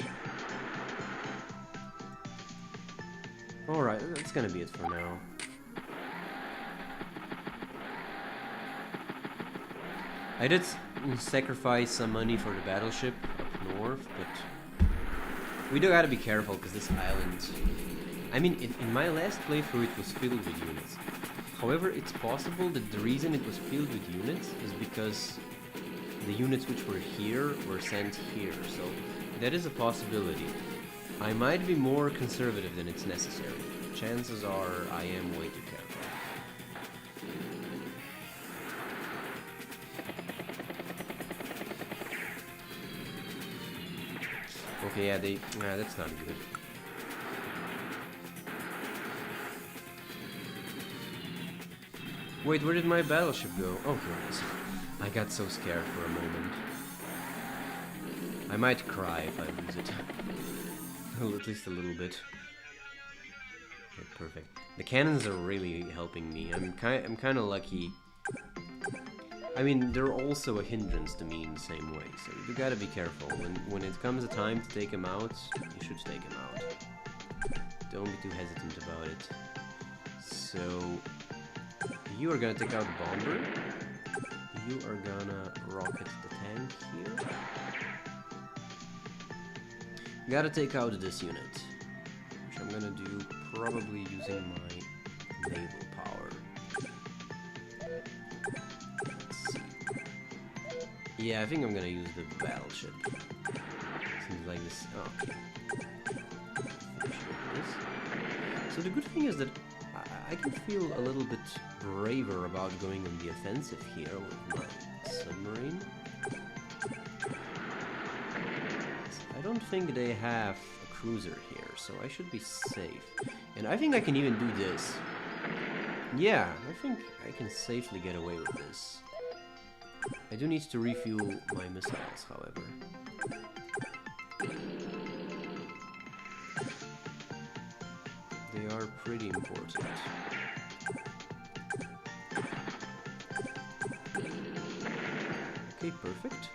Alright, that's gonna be it for now. I did sacrifice some money for the battleship up north, but we do gotta be careful because this island... I mean, in my last playthrough it was filled with units. However, it's possible that the reason it was filled with units is because the units which were here were sent here, so that is a possibility. I might be more conservative than it's necessary. Chances are I am way too careful. Okay, yeah, that's not good. Wait, where did my battleship go? Oh, here it is. I got so scared for a moment. I might cry if I lose it. At least a little bit. Okay, perfect. The cannons are really helping me. I'm kind of lucky. I mean, they're also a hindrance to me in the same way, so you gotta be careful. When it comes a time to take them out, you should take them out. Don't be too hesitant about it. So, you are gonna take out the bomber. You are gonna rocket the tank here. Gotta take out this unit, which I'm gonna do probably using my naval power. Let's see. Yeah, I think I'm gonna use the battleship. Seems like this. Oh, okay. So the good thing is that I can feel a little bit braver about going on the offensive here with my submarine. I don't think they have a cruiser here, so I should be safe. And I think I can even do this. Yeah, I think I can safely get away with this. I do need to refuel my missiles, however. They are pretty important. Okay, perfect.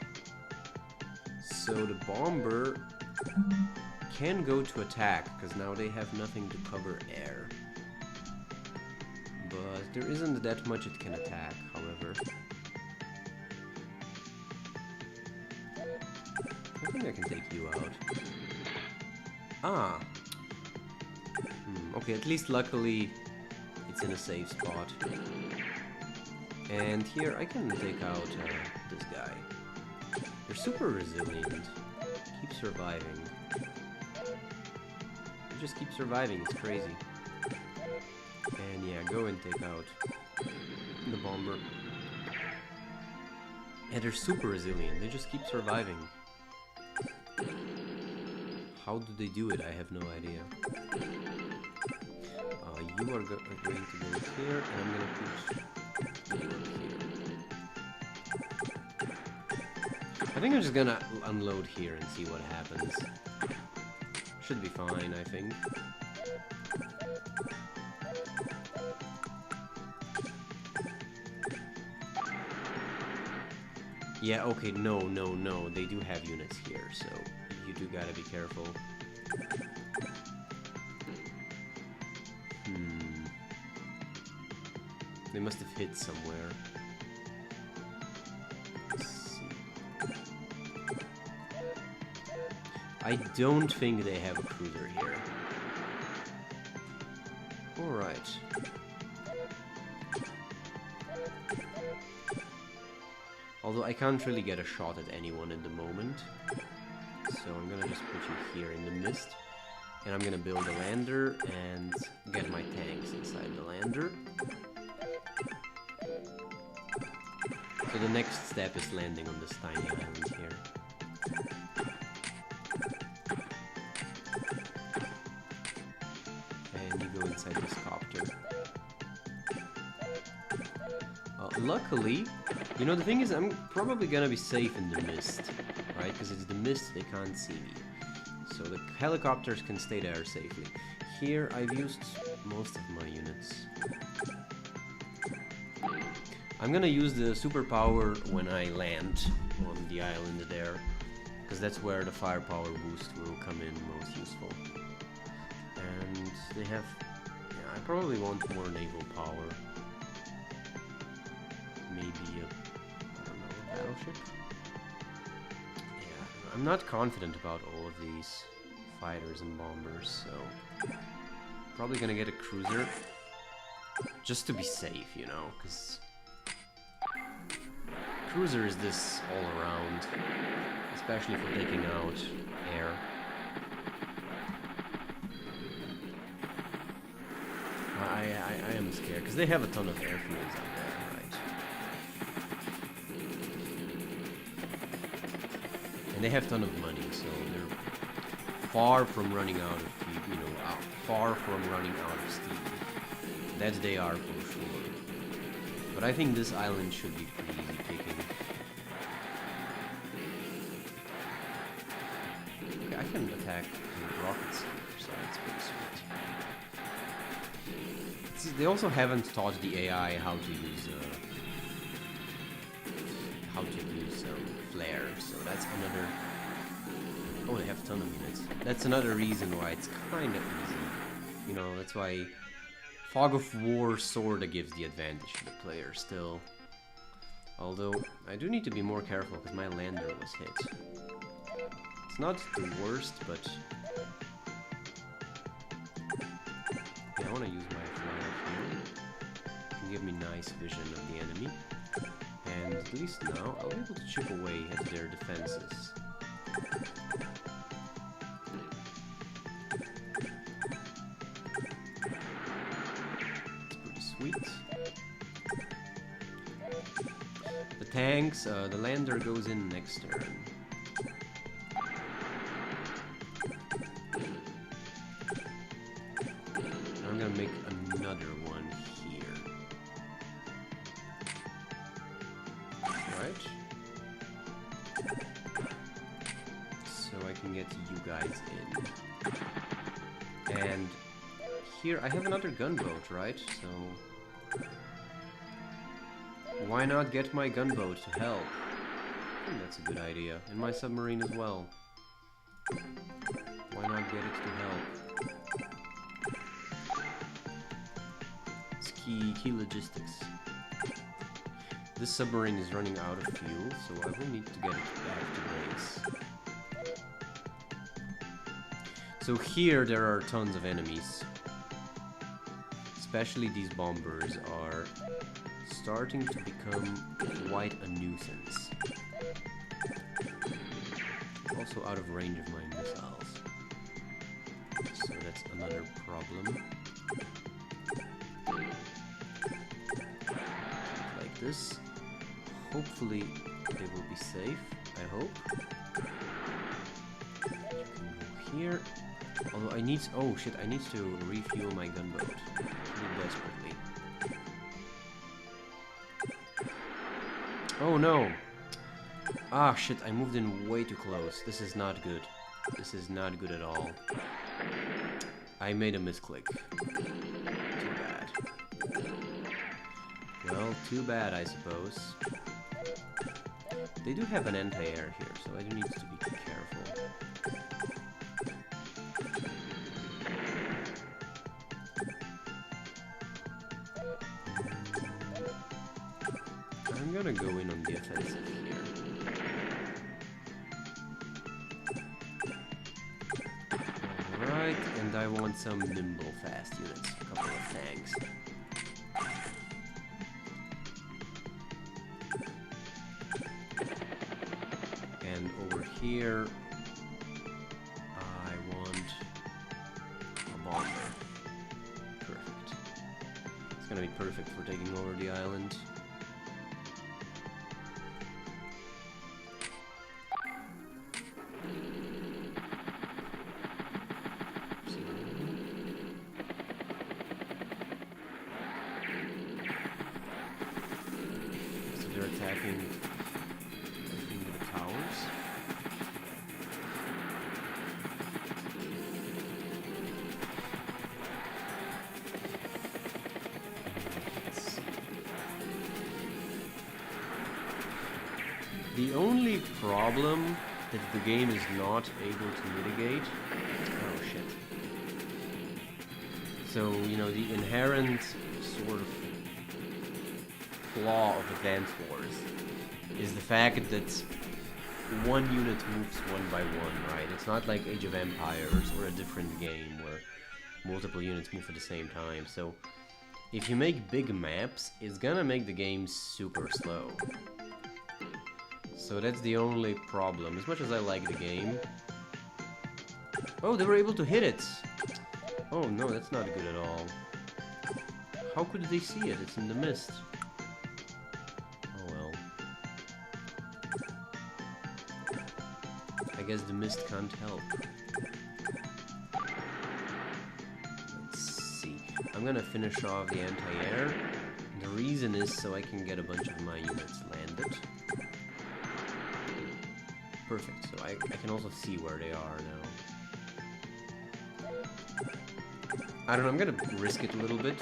So the bomber can go to attack, because now they have nothing to cover air. But there isn't that much it can attack, however. I think I can take you out. Ah! Okay, at least luckily it's in a safe spot. And here I can take out this guy. They're super resilient. Keep surviving. They just keep surviving, it's crazy. And yeah, go and take out the bomber. Yeah, they're super resilient. They just keep surviving. How do they do it? I have no idea. You are going to go here, and I'm going to put you here. I think I'm just going to unload here and see what happens. Should be fine, I think. Yeah, okay, no, they do have units here, so you do gotta be careful. They must have hit somewhere. Let's see. I don't think they have a cruiser here. Alright. Although I can't really get a shot at anyone at the moment. So I'm gonna just put you here in the mist. And I'm gonna build a lander and get my tanks inside the lander. So the next step is landing on this tiny island here. And you go inside this copter. Luckily, you know, the thing is, I'm probably gonna be safe in the mist, right? Because it's the mist, they can't see me. So the helicopters can stay there safely. Here, I've used most of my units. I'm gonna use the superpower when I land on the island there, because that's where the firepower boost will come in most useful. And they have... yeah, I probably want more naval power. Maybe a... I don't know, a battleship? Yeah, I'm not confident about all of these fighters and bombers, so... probably gonna get a cruiser. Just to be safe, you know, because... cruiser is this all around, especially for taking out air. I am scared, because they have a ton of airfields out there, right? And they have a ton of money, so they're far from running out of steam, you know, far from running out of steam. That they are for sure. But I think this island should be pretty easy picking. Okay, I can attack with rockets here, so that's pretty sweet. See, they also haven't taught the AI how to use flare, so that's another... oh, they have a ton of units. That's another reason why it's kind of easy. You know, that's why Fog of War sorta gives the advantage to the player still. Although, I do need to be more careful because my lander was hit. It's not the worst, but... yeah, I want to use my flare here. It can give me nice vision of the enemy. And at least now, I'll be able to chip away at their defenses. Sweet. The tanks, the lander goes in next turn. I'm gonna make another one here. Right? So I can get you guys in. And here I have another gunboat, right? So why not get my gunboat to help? I think that's a good idea. And my submarine as well. Why not get it to help? It's key logistics. This submarine is running out of fuel, so I will need to get it back to base. So here there are tons of enemies. Especially these bombers are starting to become quite a nuisance. Also out of range of my missiles. So that's another problem. Like this. Hopefully they will be safe, I hope. You can go here. Although I need... oh shit, I need to refuel my gunboat. Desperately. Oh no! Ah shit, I moved in way too close. This is not good. This is not good at all. I made a misclick. Too bad. Well, too bad, I suppose. They do have an anti-air here, so I do need to be careful. I'm gonna go in on the offensive here. Alright, and I want some nimble, fast units. A couple of tanks. And over here, I want a bomber. Perfect. It's gonna be perfect for taking over the island. So they're attacking the towers. The only problem that the game is not able to mitigate... Oh shit. So, you know, the inherent sort of flaw of Advance Wars is the fact that one unit moves one by one, right? It's not like Age of Empires or a different game where multiple units move at the same time. So if you make big maps, it's gonna make the game super slow. So that's the only problem. As much as I like the game... Oh, they were able to hit it! Oh no, that's not good at all. How could they see it? It's in the mist. Oh well. I guess the mist can't help. Let's see. I'm gonna finish off the anti-air. The reason is so I can get a bunch of my units landed. Perfect, so I can also see where they are now. I don't know, I'm gonna risk it a little bit.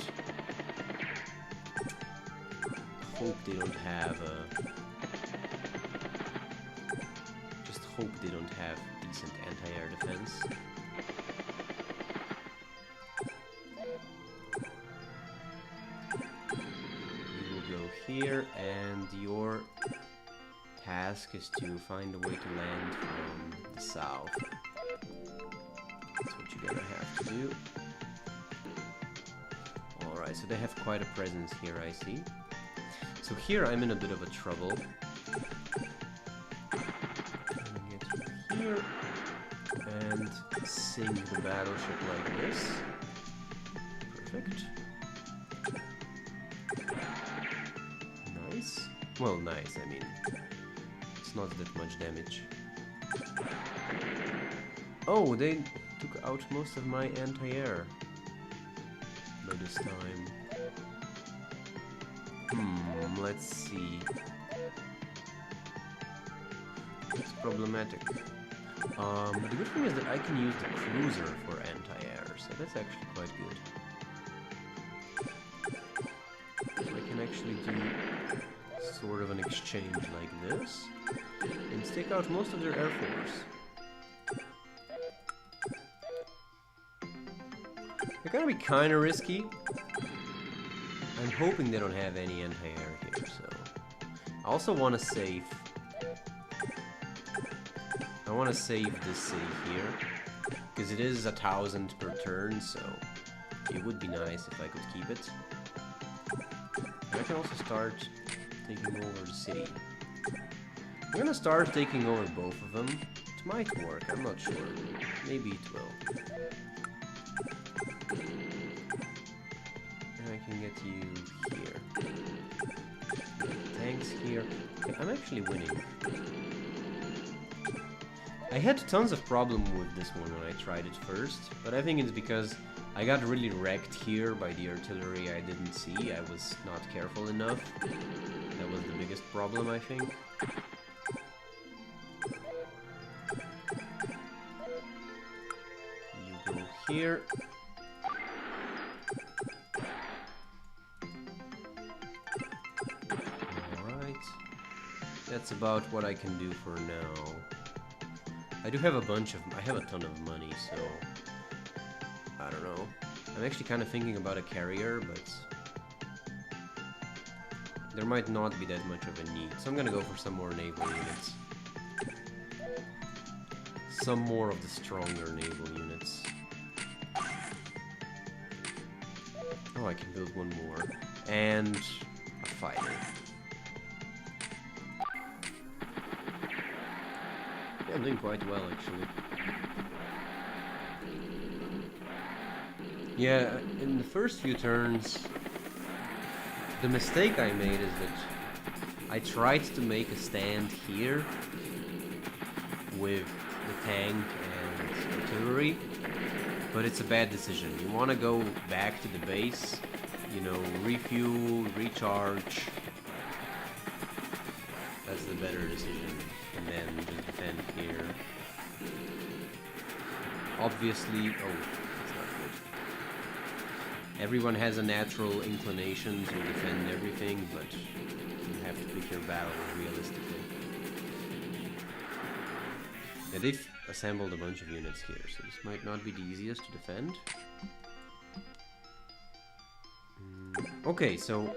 Hope they don't have just hope they don't have decent anti-air defense. You will go here, and your task is to find a way to land from the south. That's what you're gonna have to do. Alright, so they have quite a presence here, I see. So here I'm in a bit of a trouble. I'm gonna get you here and sink the battleship like this. Perfect. Nice. Well, nice, I mean... not that much damage. Oh, they took out most of my anti-air by this time. Let's see. It's problematic. The good thing is that I can use the cruiser for anti-air, so that's actually quite good. So I can actually do sort of an exchange like this and take out most of their air force. They're gonna be kinda risky. I'm hoping they don't have any anti-air here, so... I also want to save... I want to save this city here, because it is 1,000 per turn, so it would be nice if I could keep it. And I can also start taking over the city. I'm gonna start taking over both of them. It might work, I'm not sure. Maybe it will. And I can get you here. Tanks here. Okay, I'm actually winning. I had tons of problem with this one when I tried it first, but I think it's because I got really wrecked here by the artillery I didn't see. I was not careful enough. That was the biggest problem, I think. You go here. Alright. That's about what I can do for now. I do have a ton of money, so... I don't know. I'm actually kind of thinking about a carrier, but... there might not be that much of a need, so I'm gonna go for some more naval units. Some more of the stronger naval units. Oh, I can build one more. And... a fighter. Yeah, I'm doing quite well, actually. Yeah, in the first few turns, the mistake I made is that I tried to make a stand here with the tank and artillery, but it's a bad decision. You want to go back to the base, you know, refuel, recharge. That's the better decision, and then just defend here. Obviously, oh, that's not good. Everyone has a natural inclination to defend everything, but you have to pick your battles realistically. Yeah, they've assembled a bunch of units here, so this might not be the easiest to defend. Okay, so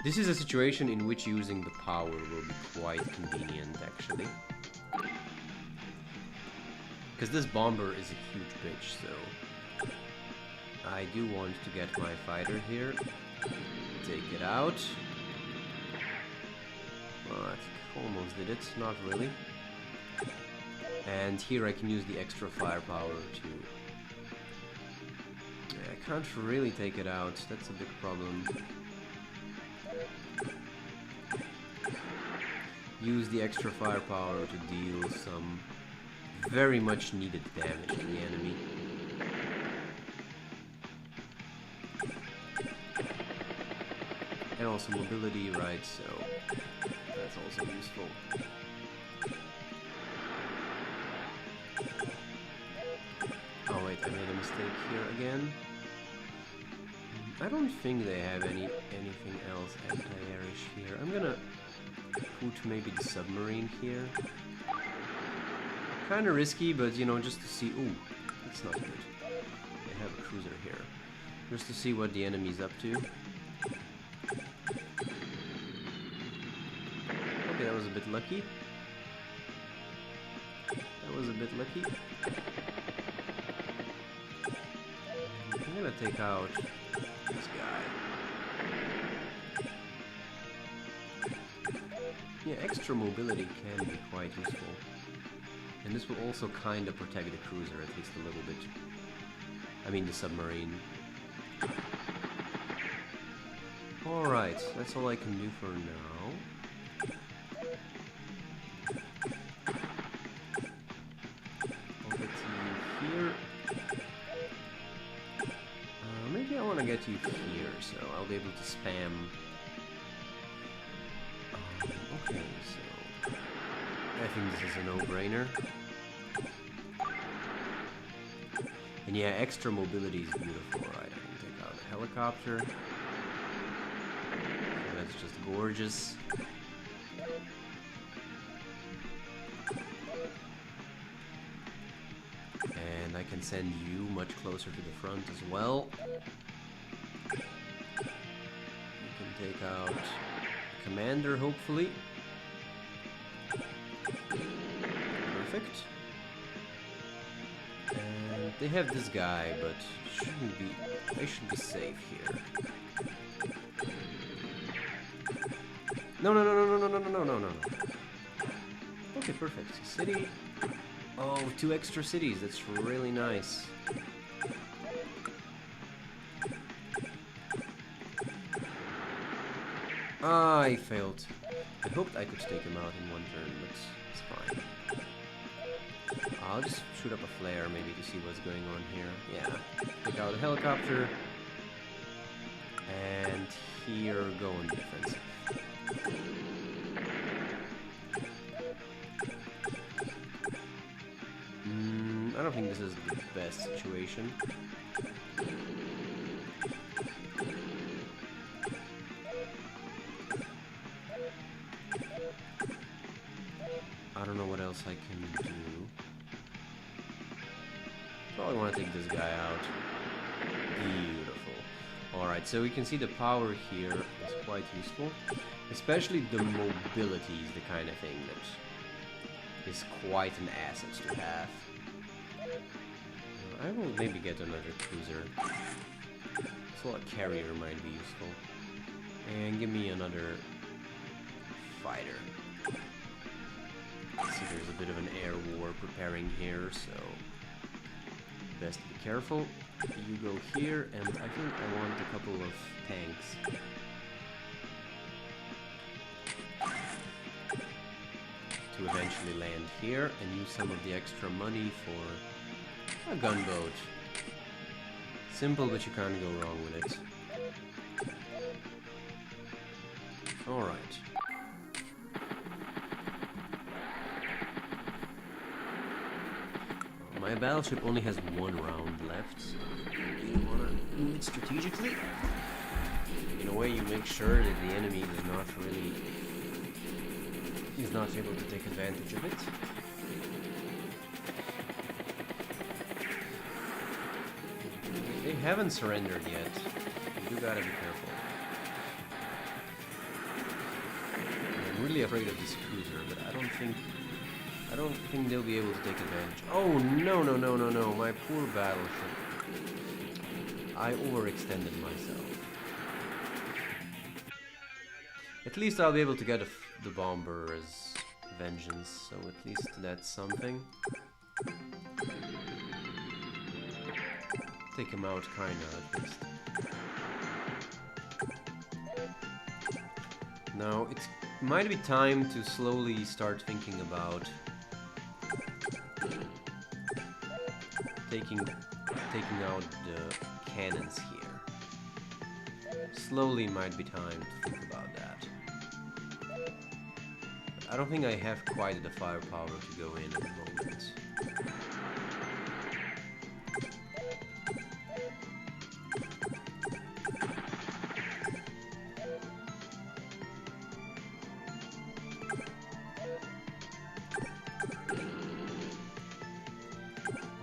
this is a situation in which using the power will be quite convenient, actually. Because this bomber is a huge bitch, so I do want to get my fighter here, take it out. But almost did it, not really. And here I can use the extra firepower to... Yeah, I can't really take it out, that's a big problem. Use the extra firepower to deal some very much needed damage to the enemy. And also mobility, right, so that's also useful. Oh wait, I made a mistake here again. I don't think they have anything else anti-airish here. I'm gonna put maybe the submarine here. Kinda risky, but you know, just to see... Ooh, that's not good. They have a cruiser here. Just to see what the enemy's up to. Okay, that was a bit lucky. That was a bit lucky. I'm gonna take out this guy. Yeah, extra mobility can be quite useful. And this will also kind of protect the cruiser, at least a little bit. I mean the submarine. Alright, that's all I can do for now. I'll get you here. Maybe I want to get you here, so I'll be able to spam. Okay, so I think this is a no-brainer. And yeah, extra mobility is beautiful, right? I can take out a helicopter. So that's just gorgeous. And I can send you much closer to the front as well. You can take out the commander, hopefully. Perfect. And they have this guy, but they should be safe here. No. Okay, perfect. City. Oh, 2 extra cities. That's really nice. I failed. I hoped I could take him out in one turn, but it's fine. I'll just shoot up a flare maybe to see what's going on here. Yeah. Take out a helicopter. And here go on defensive. I don't think this is the best situation. I don't know what else I can do. Probably want to take this guy out. Beautiful. Alright, so we can see the power here is quite useful. Especially the mobility is the kind of thing that is quite an asset to have. I will maybe get another cruiser. So a carrier might be useful. And give me another fighter. Let's see, there's a bit of an air war preparing here, so best be careful. You go here, and I think I want a couple of tanks. To eventually land here and use some of the extra money for a gunboat. Simple, but you can't go wrong with it. Alright. My battleship only has one round left, so you wanna move it strategically. In a way, you make sure that the enemy is not really... he's not able to take advantage of it. They haven't surrendered yet. You do gotta be careful. I'm really afraid of this cruiser, but I don't think they'll be able to take advantage. Oh no, my poor battleship. I overextended myself. At least I'll be able to get the bomber as vengeance, so at least that's something. Take him out, kinda, at least. Now, it might be time to slowly start thinking about taking out the cannons here. Slowly might be time to think about that. I don't think I have quite the firepower to go in at the moment.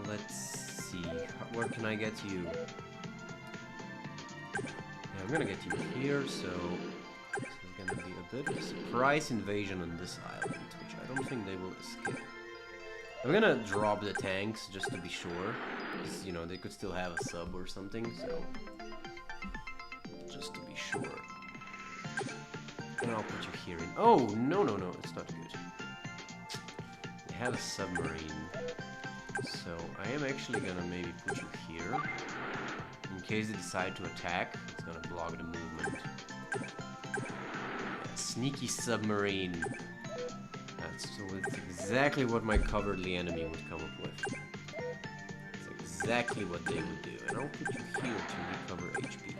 Let's see, where can I get you? Yeah, I'm gonna get you here, so this is gonna be a bit of a surprise invasion on this island, which I don't think they will escape. I'm gonna drop the tanks just to be sure, because, you know, they could still have a sub or something, so just to be sure. And I'll put you here in. Oh, no, it's not good. They have a submarine. So I am actually gonna maybe put you here. In case they decide to attack, it's gonna block the movement. Yeah, sneaky submarine. It's exactly what my cowardly enemy would come up with. It's exactly what they would do. And I'll put you here to recover HP.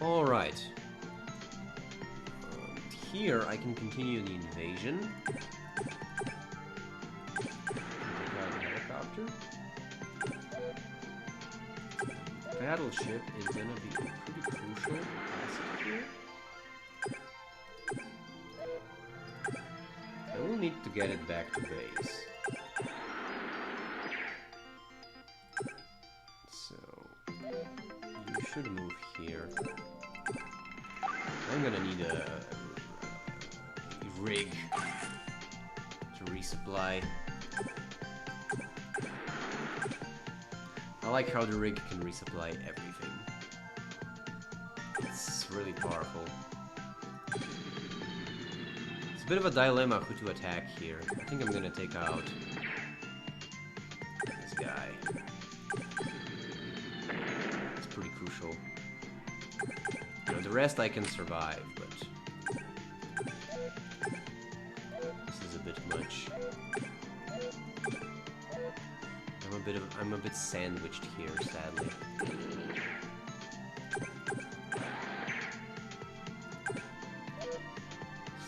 Alright. Here I can continue the invasion. Take out the helicopter. Battleship is gonna be a pretty crucial asset here. I will need to get it back to base. So you should move here. I'm gonna need a rig to resupply. I like how the rig can resupply everything. It's really powerful. It's a bit of a dilemma who to attack here. I think I'm gonna take out this guy. It's pretty crucial. You know, the rest I can survive, but much. I'm a bit sandwiched here, sadly.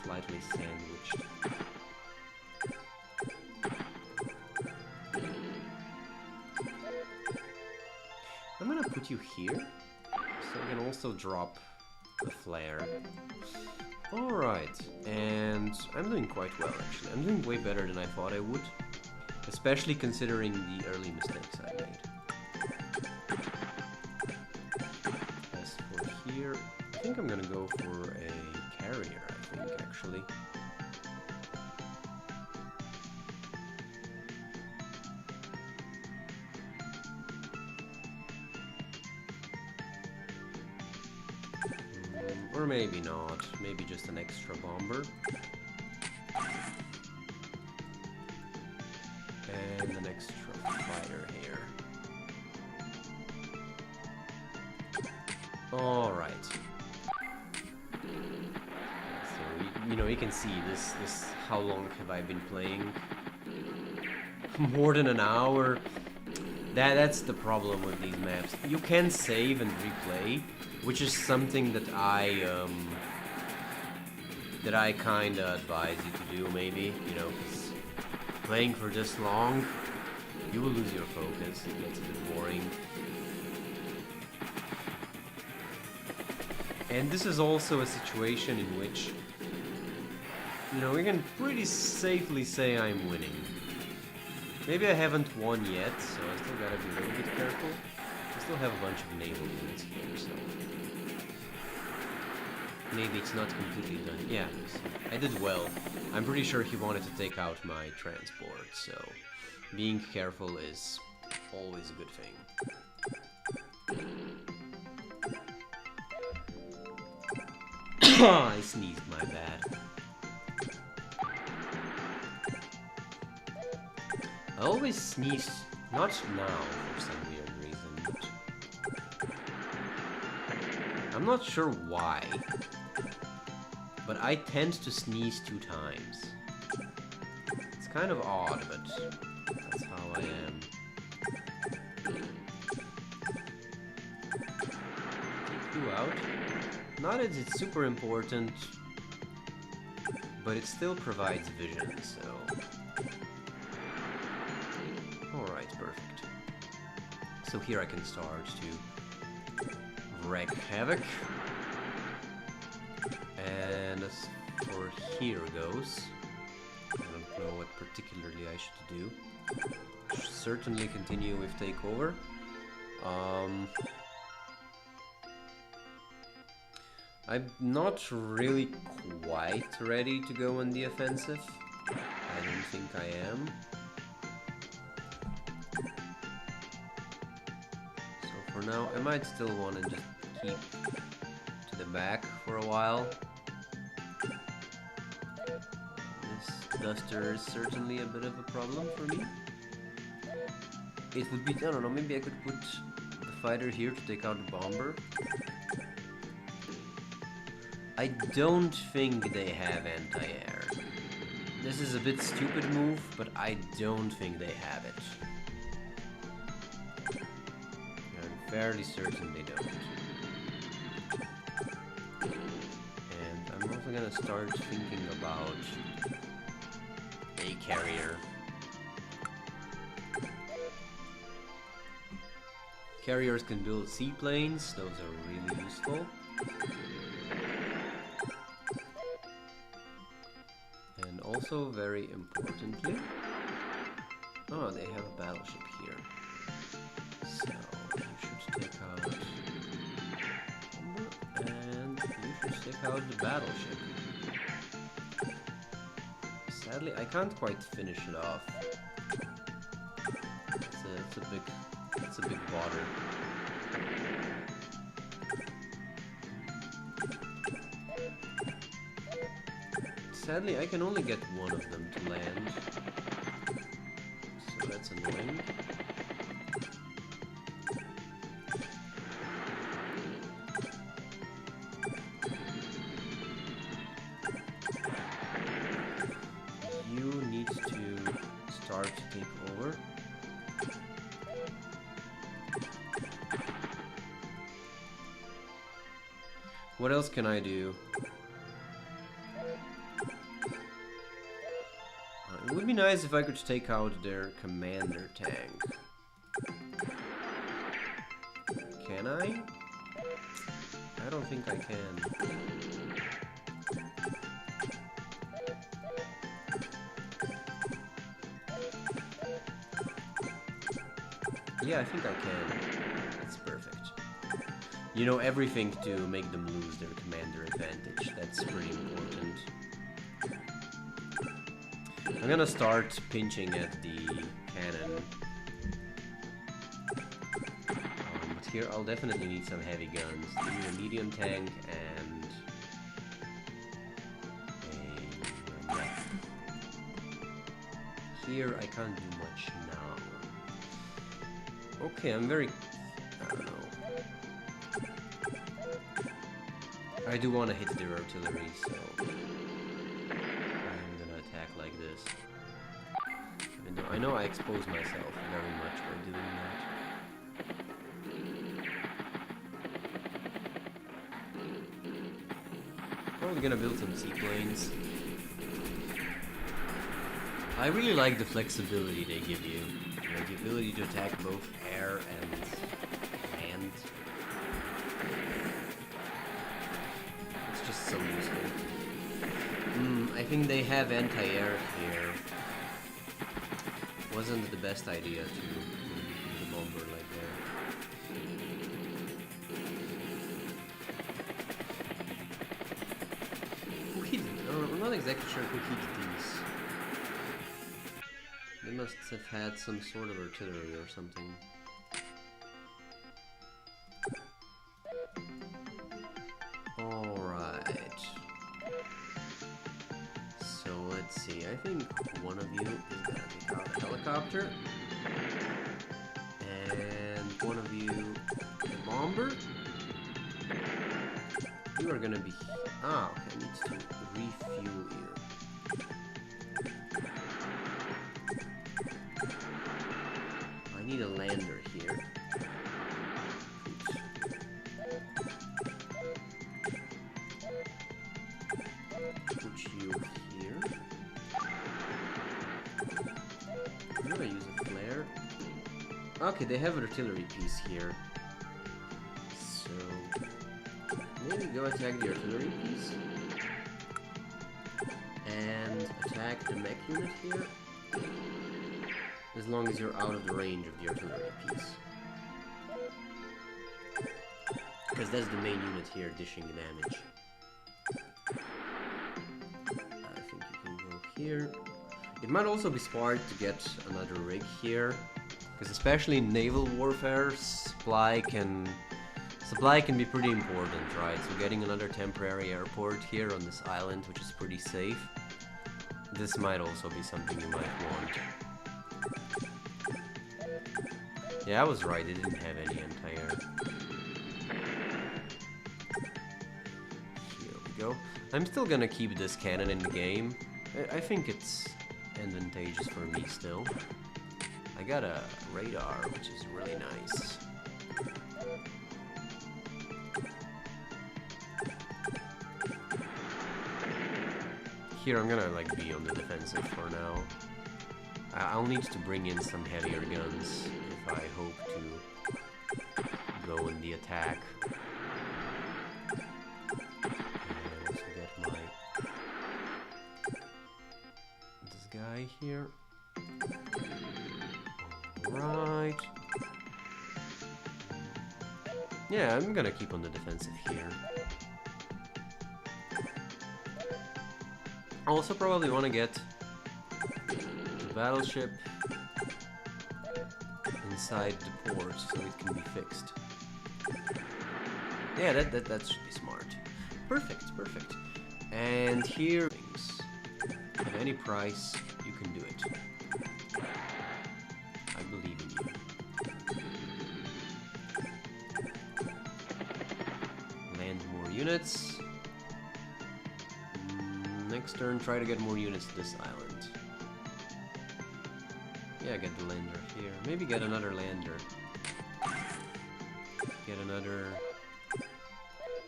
Slightly sandwiched. I'm gonna put you here, so I can also drop the flare. Alright, and I'm doing quite well actually. I'm doing way better than I thought I would. Especially considering the early mistakes I made. As for here, I think I'm gonna go for a carrier, I think, actually. Or maybe not. Maybe just an extra bomber. And an extra fighter here. Alright. So, you know, you can see this, how long have I been playing? More than an hour. That's the problem with these maps. You can save and replay, which is something that I kinda advise you to do, maybe. You know, 'cause playing for this long, you will lose your focus. It gets a bit boring. And this is also a situation in which, you know, we can pretty safely say I'm winning. Maybe I haven't won yet, so I still gotta be a little bit careful. I still have a bunch of naval units here, so maybe it's not completely done. Yeah, I did well. I'm pretty sure he wanted to take out my transport, so being careful is always a good thing. I sneezed, my bad. I always sneeze, not now for some weird reason. I'm not sure why, but I tend to sneeze 2 times. It's kind of odd, but that's how I am. Take you out. Not that it's super important, but it still provides vision, so... Alright, perfect. So here I can start to wreak havoc. And as for here goes, I don't know what particularly I should do. Certainly continue with takeover. I'm not really quite ready to go on the offensive. I don't think I am. So for now, I might still want to just keep to the back for a while. This duster is certainly a bit of a problem for me. It would be, I don't know, maybe I could put the fighter here to take out the bomber. I don't think they have anti-air. This is a bit stupid move, but I don't think they have it. I'm fairly certain they don't. And I'm also gonna start thinking about a carrier. Carriers can build seaplanes, those are really useful. And also, very importantly... Oh, they have a battleship here. So, you should take out... And you should take out the battleship. Sadly, I can't quite finish it off. It's a big bother. Sadly, I can only get one of them to land, so that's annoying. You need to start to take over. What else can I do? It would be nice if I could take out their commander tank. Can I? I don't think I can. Yeah, I think I can. That's perfect. You know, everything to make them lose their commander advantage. That's pretty important. I'm gonna start pinching at the cannon. But here I'll definitely need some heavy guns. Give me a medium tank and Here I can't do much now. Okay, I'm very... I don't know. I do want to hit their artillery, so... I'm gonna attack like this. Even though I know I expose myself very much by doing that. Probably gonna build some seaplanes. I really like the flexibility they give you. The ability to attack both air and land. It's just so useful. I think they have anti-air here. Wasn't the best idea to do the bomber like that. Who hit? I'm not exactly sure who hit these. They must have had some sort of artillery or something. Alright. So let's see, I think one of you is gonna take out a helicopter. And one of you the bomber. You are gonna be... Ah, okay, I need to refuel here. I need a lander here. Put you here. I'm gonna use a flare. Okay, they have an artillery piece here. So maybe go attack the artillery piece. And attack the mech unit here. As long as you're out of the range of the artillery piece. Because that's the main unit here dishing the damage. I think you can go here. It might also be smart to get another rig here. Because especially in naval warfare, supply can be pretty important, right? So getting another temporary airport here on this island, which is pretty safe. This might also be something you might want. Yeah, I was right, it didn't have any anti-air. Here we go. I'm still gonna keep this cannon in the game. I think it's advantageous for me still. I got a radar, which is really nice. Here I'm gonna like be on the defensive for now. I'll need to bring in some heavier guns if I hope to go in the attack. And also get this guy here. Alright. Yeah, I'm gonna keep on the defensive here. I also probably want to get the battleship inside the port so it can be fixed. Yeah, that should be smart. Perfect, perfect. And here, at any price, you can do it. I believe in you. Land more units. Next turn, try to get more units to this island. Yeah, get the lander here. Maybe get another lander. Get another...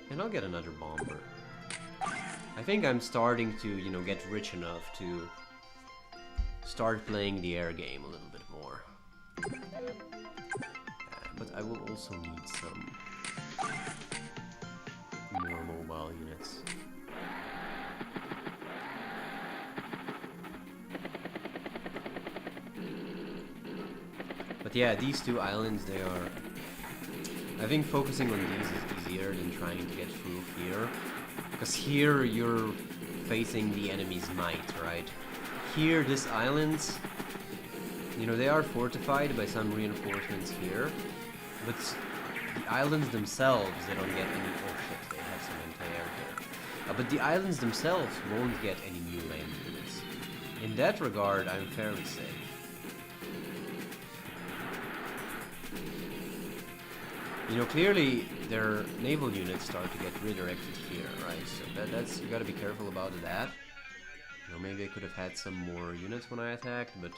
And I'll get another bomber. I think I'm starting to, you know, get rich enough to start playing the air game a little bit more. But I will also need some more mobile units. But yeah, these two islands, they are... I think focusing on these is easier than trying to get through here. Because here you're facing the enemy's might, right? Here, this islands, you know, they are fortified by some reinforcements here. But the islands themselves, they don't get any... Oh shit, they have some anti-air here. But the islands themselves won't get any new land units. in that regard, I'm fairly safe. You know, clearly their naval units start to get redirected here, right? So that's you gotta be careful about that. You know, maybe I could have had some more units when I attacked, but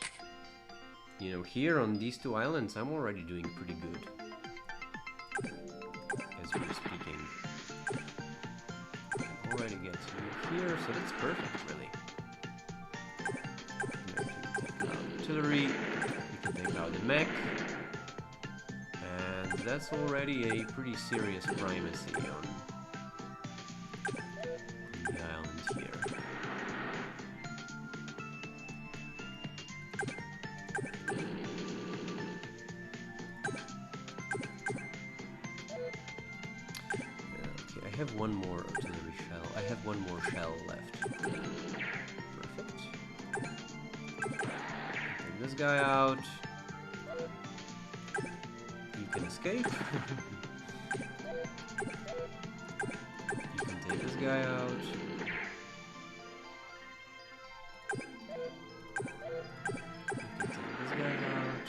you know, here on these two islands, I'm already doing pretty good. As we're speaking. I'm already get through here, so that's perfect, really. You know, we can take out artillery, we can take out the mech. And that's already a pretty serious primacy on the island here. Okay, I have one more artillery shell. I have one more shell left. Perfect. Take this guy out. Can escape. You can take this guy out. You can take this guy out.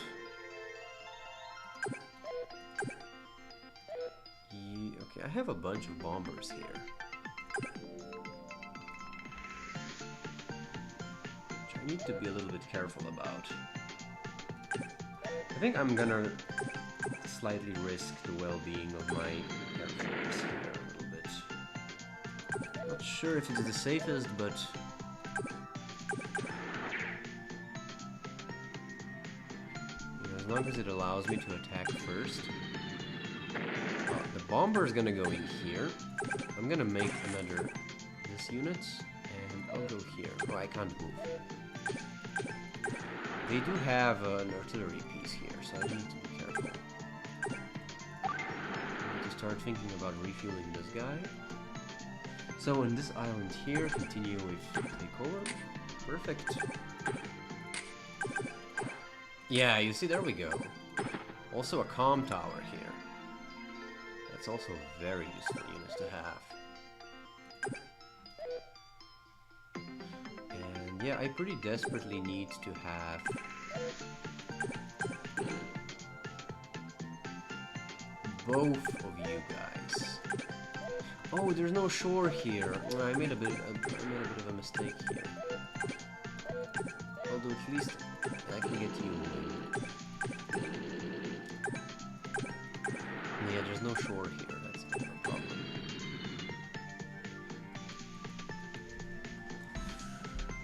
Okay, I have a bunch of bombers here. Which I need to be a little bit careful about. I think I'm gonna slightly risk the well-being of my air force here a little bit. Not sure if it's the safest, but you know, as long as it allows me to attack first. The bomber is gonna go in here. I'm gonna make another this unit, and I'll go here. Oh, I can't move. They do have an artillery piece here, so I need to be careful. Start thinking about refueling this guy. So in this island here, continue with takeover. Perfect. Yeah, you see, there we go. Also a comm tower here. That's also very useful units to have. And yeah, I pretty desperately need to have both of you guys. Oh, there's no shore here. Well, I made a bit of a mistake here. Although at least I can get you in. Yeah, there's no shore here. That's a bit of a problem.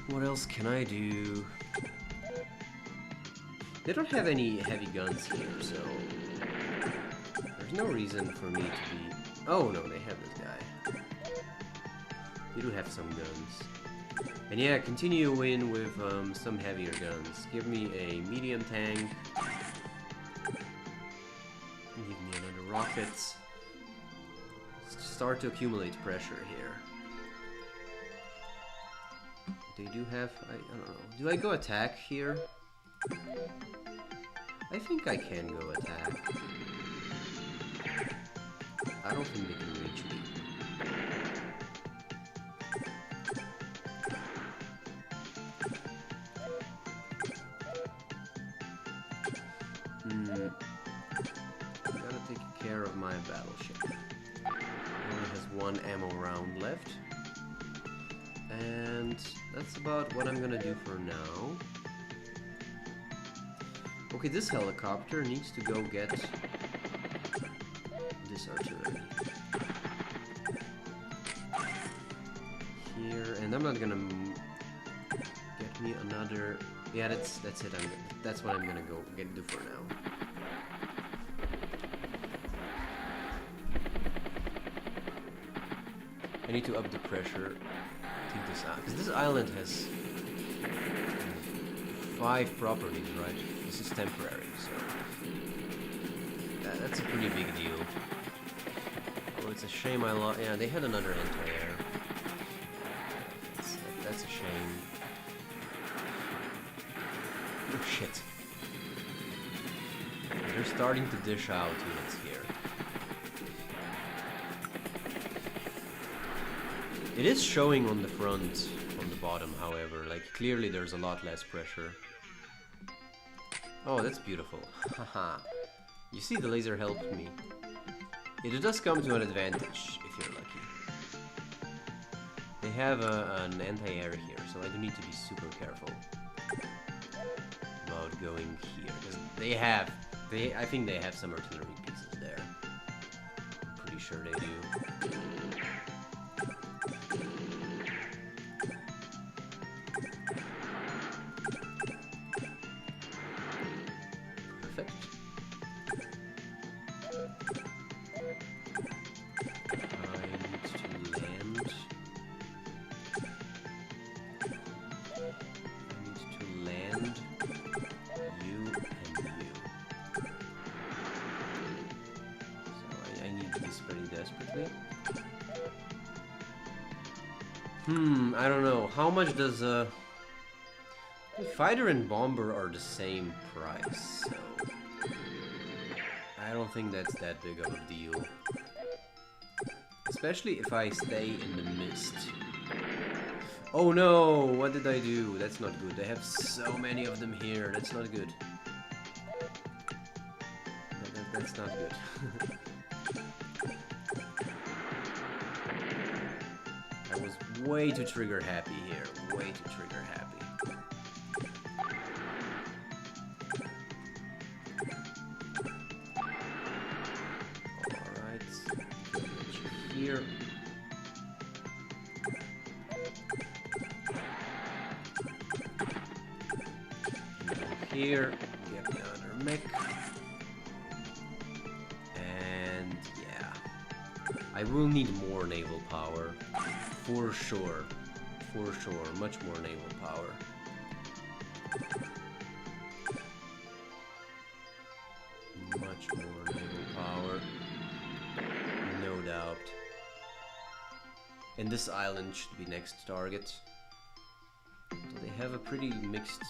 What else can I do? They don't have any heavy guns here, so there's no reason for me to be... Oh, no, they have this guy. They do have some guns. And yeah, continue in with some heavier guns. Give me a medium tank. Give me another rocket. Start to accumulate pressure here. They do have... I don't know. Do I go attack here? I think I can go attack. I don't think they can reach me. Gotta take care of my battleship. It only has one ammo round left. And that's about what I'm gonna do for now. Okay, this helicopter needs to go get this artillery. Here, and I'm not gonna get me another... Yeah, that's it. That's what I'm gonna go do for now. I need to up the pressure. Take this out, because this island has 5 properties, right? This is temporary, so that's a pretty big deal. Oh, it's a shame I lost. Yeah, they had another anti-air. That's a shame. Oh shit! They're starting to dish out units here. It is showing on the front, on the the bottom, however. Like, clearly there's a lot less pressure. Oh, that's beautiful. Haha. You see, the laser helped me. It does come to an advantage, if you're lucky. They have an anti-air here, so I do need to be super careful about going here. Because I think they have some artillery pieces there. Pretty sure they do. I don't know. How much does fighter and bomber are the same price, so I don't think that's that big of a deal. Especially if I stay in the mist. Oh no! What did I do? That's not good. They have so many of them here. That's not good. That's not good. I was way too trigger happy here. Way too trigger happy. Alright. Here. Here. Get the other mech. And yeah. I will need more naval power. For sure. For sure. Much more naval power. Much more naval power. No doubt. And this island should be next target. So they have a pretty mixed...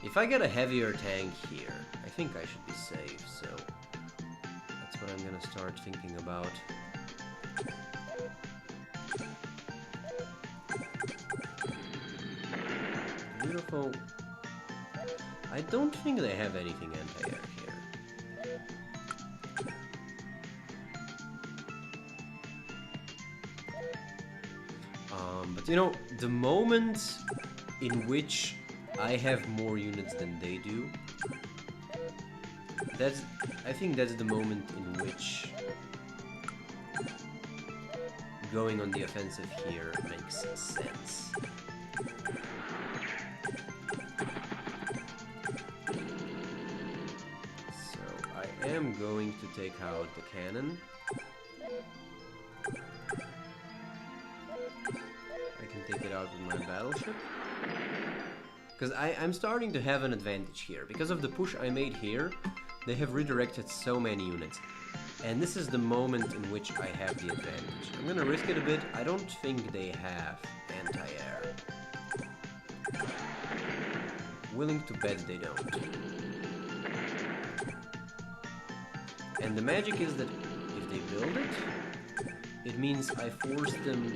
If I get a heavier tank here, I think I should be safe, so... That's what I'm gonna start thinking about. Beautiful. I don't think they have anything anti-air here. But you know, the moment in which I have more units than they do, I think that's the moment in which going on the offensive here makes sense. So I am going to take out the cannon. I can take it out with my battleship. Because I'm starting to have an advantage here. Because of the push I made here, they have redirected so many units. And this is the moment in which I have the advantage. I'm gonna risk it a bit. I don't think they have anti-air. Willing to bet they don't. And the magic is that if they build it, it means I force them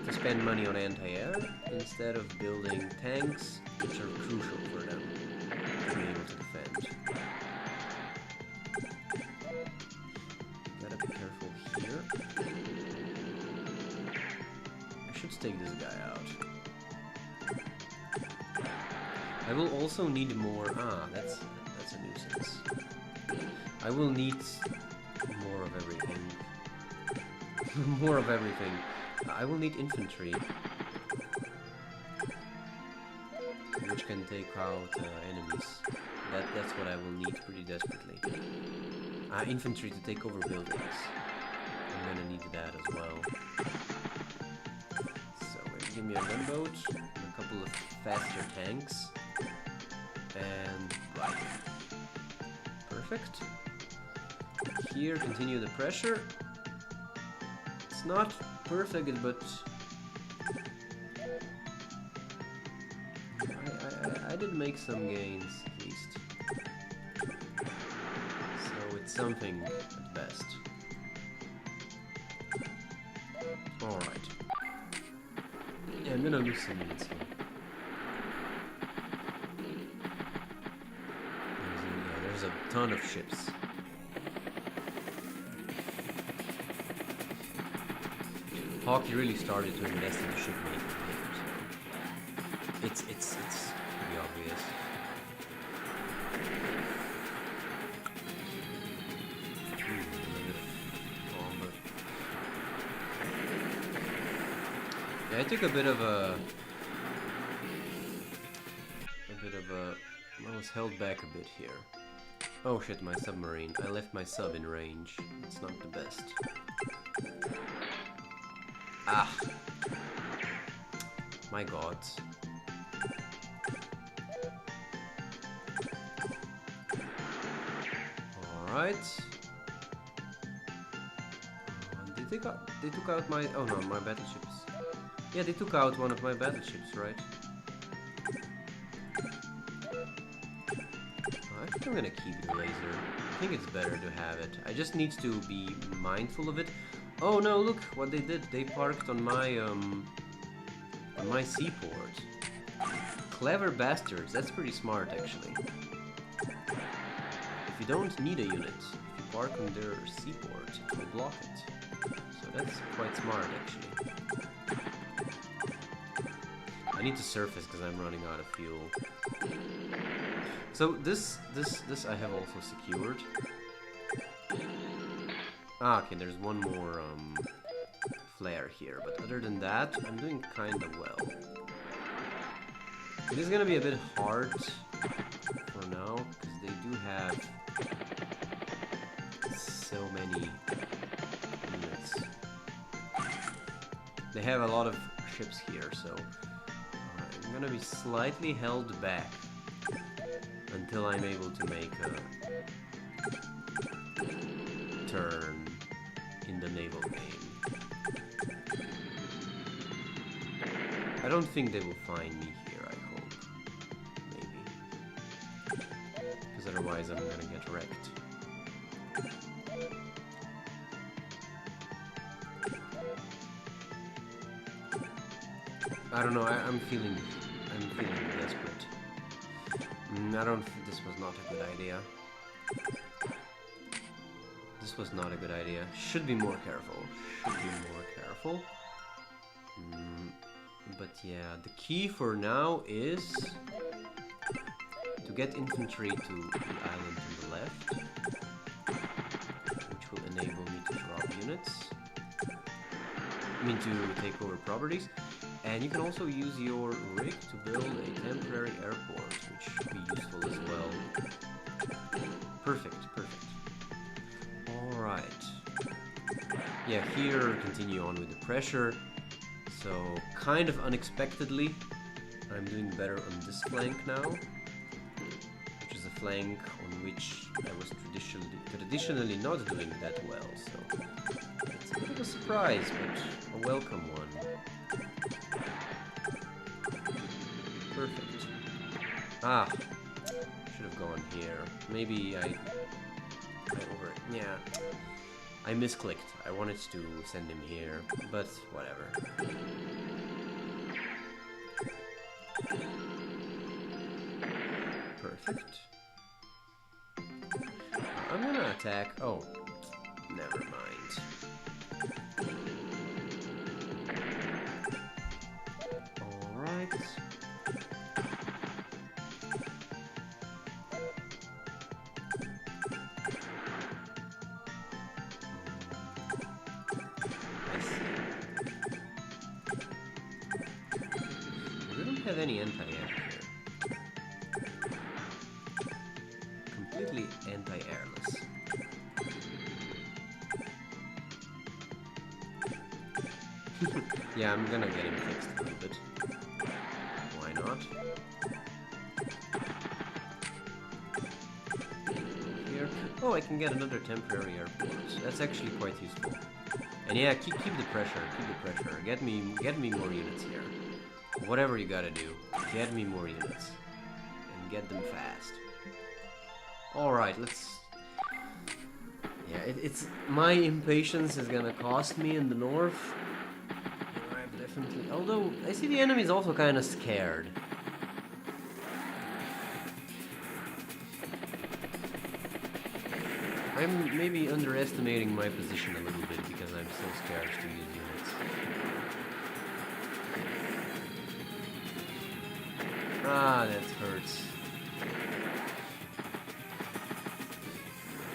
to spend money on anti-air instead of building tanks, which are crucial for them to be able to defend. Gotta be careful here. I should take this guy out. I will also need more... that's a nuisance. I will need more of everything. More of everything. I will need infantry, which can take out enemies. That's what I will need pretty desperately. Infantry to take over buildings. I'm gonna need that as well. So give me a gunboat, a couple of faster tanks, and right. Perfect. Here, continue the pressure. It's not perfect, but I did make some gains, at least. So it's something at best. Alright. Yeah, I'm gonna lose some units here. There's a ton of ships. Hockey really started to invest in the shipmaking here, so it's pretty obvious. Yeah, I took a bit of a I was held back a bit here. Oh shit, my submarine. I left my sub in range. It's not the best. Ah! My god. Alright. They took out my... Oh no, my battleships. Yeah, they took out one of my battleships, right? I think I'm gonna keep the laser. I think it's better to have it. I just need to be mindful of it. Oh no, look what they did. They parked on my seaport. Clever bastards. That's pretty smart, actually. If you don't need a unit, if you park on their seaport, it will block it. So that's quite smart, actually. I need to surface because I'm running out of fuel. So this I have also secured. Ah, okay, there's one more flare here, but other than that, I'm doing kinda well. It is gonna be a bit hard for now, because they do have so many units. They have a lot of ships here, so I'm gonna be slightly held back until I'm able to make a turn in the naval game. I don't think they will find me here, I hope. Maybe. Because otherwise I'm gonna get wrecked. I don't know, I'm feeling desperate. I don't think this was not a good idea. This was not a good idea. Should be more careful. Should be more careful. But yeah, the key for now is to get infantry to the island on the left, which will enable me to drop units. I mean, to take over properties. And you can also use your rig to build a temporary airport, which should be useful as well. Perfect, perfect. Alright. Yeah, here, continue on with the pressure. So, kind of unexpectedly, I'm doing better on this flank now, which is a flank on which I was traditionally not doing that well, so it's a bit of a surprise, but a welcome one. Perfect. Ah, should have gone here. Maybe I yeah, I misclicked. I wanted to send him here, but whatever. Perfect. I'm gonna attack. Oh, never mind. All right. Have any anti-air here. Completely anti-airless. Yeah, I'm gonna get him fixed a little bit. Why not? Here. Oh, I can get another temporary airport. That's actually quite useful. And yeah, keep the pressure. Keep the pressure. Get me more units here. Whatever you gotta do, get me more units. And get them fast. Alright, let's... Yeah, it's... My impatience is gonna cost me in the north. I've definitely. Although, I see the enemy's also kind of scared. I'm maybe underestimating my position a little bit because I'm so scared to use units. Ah, that hurts.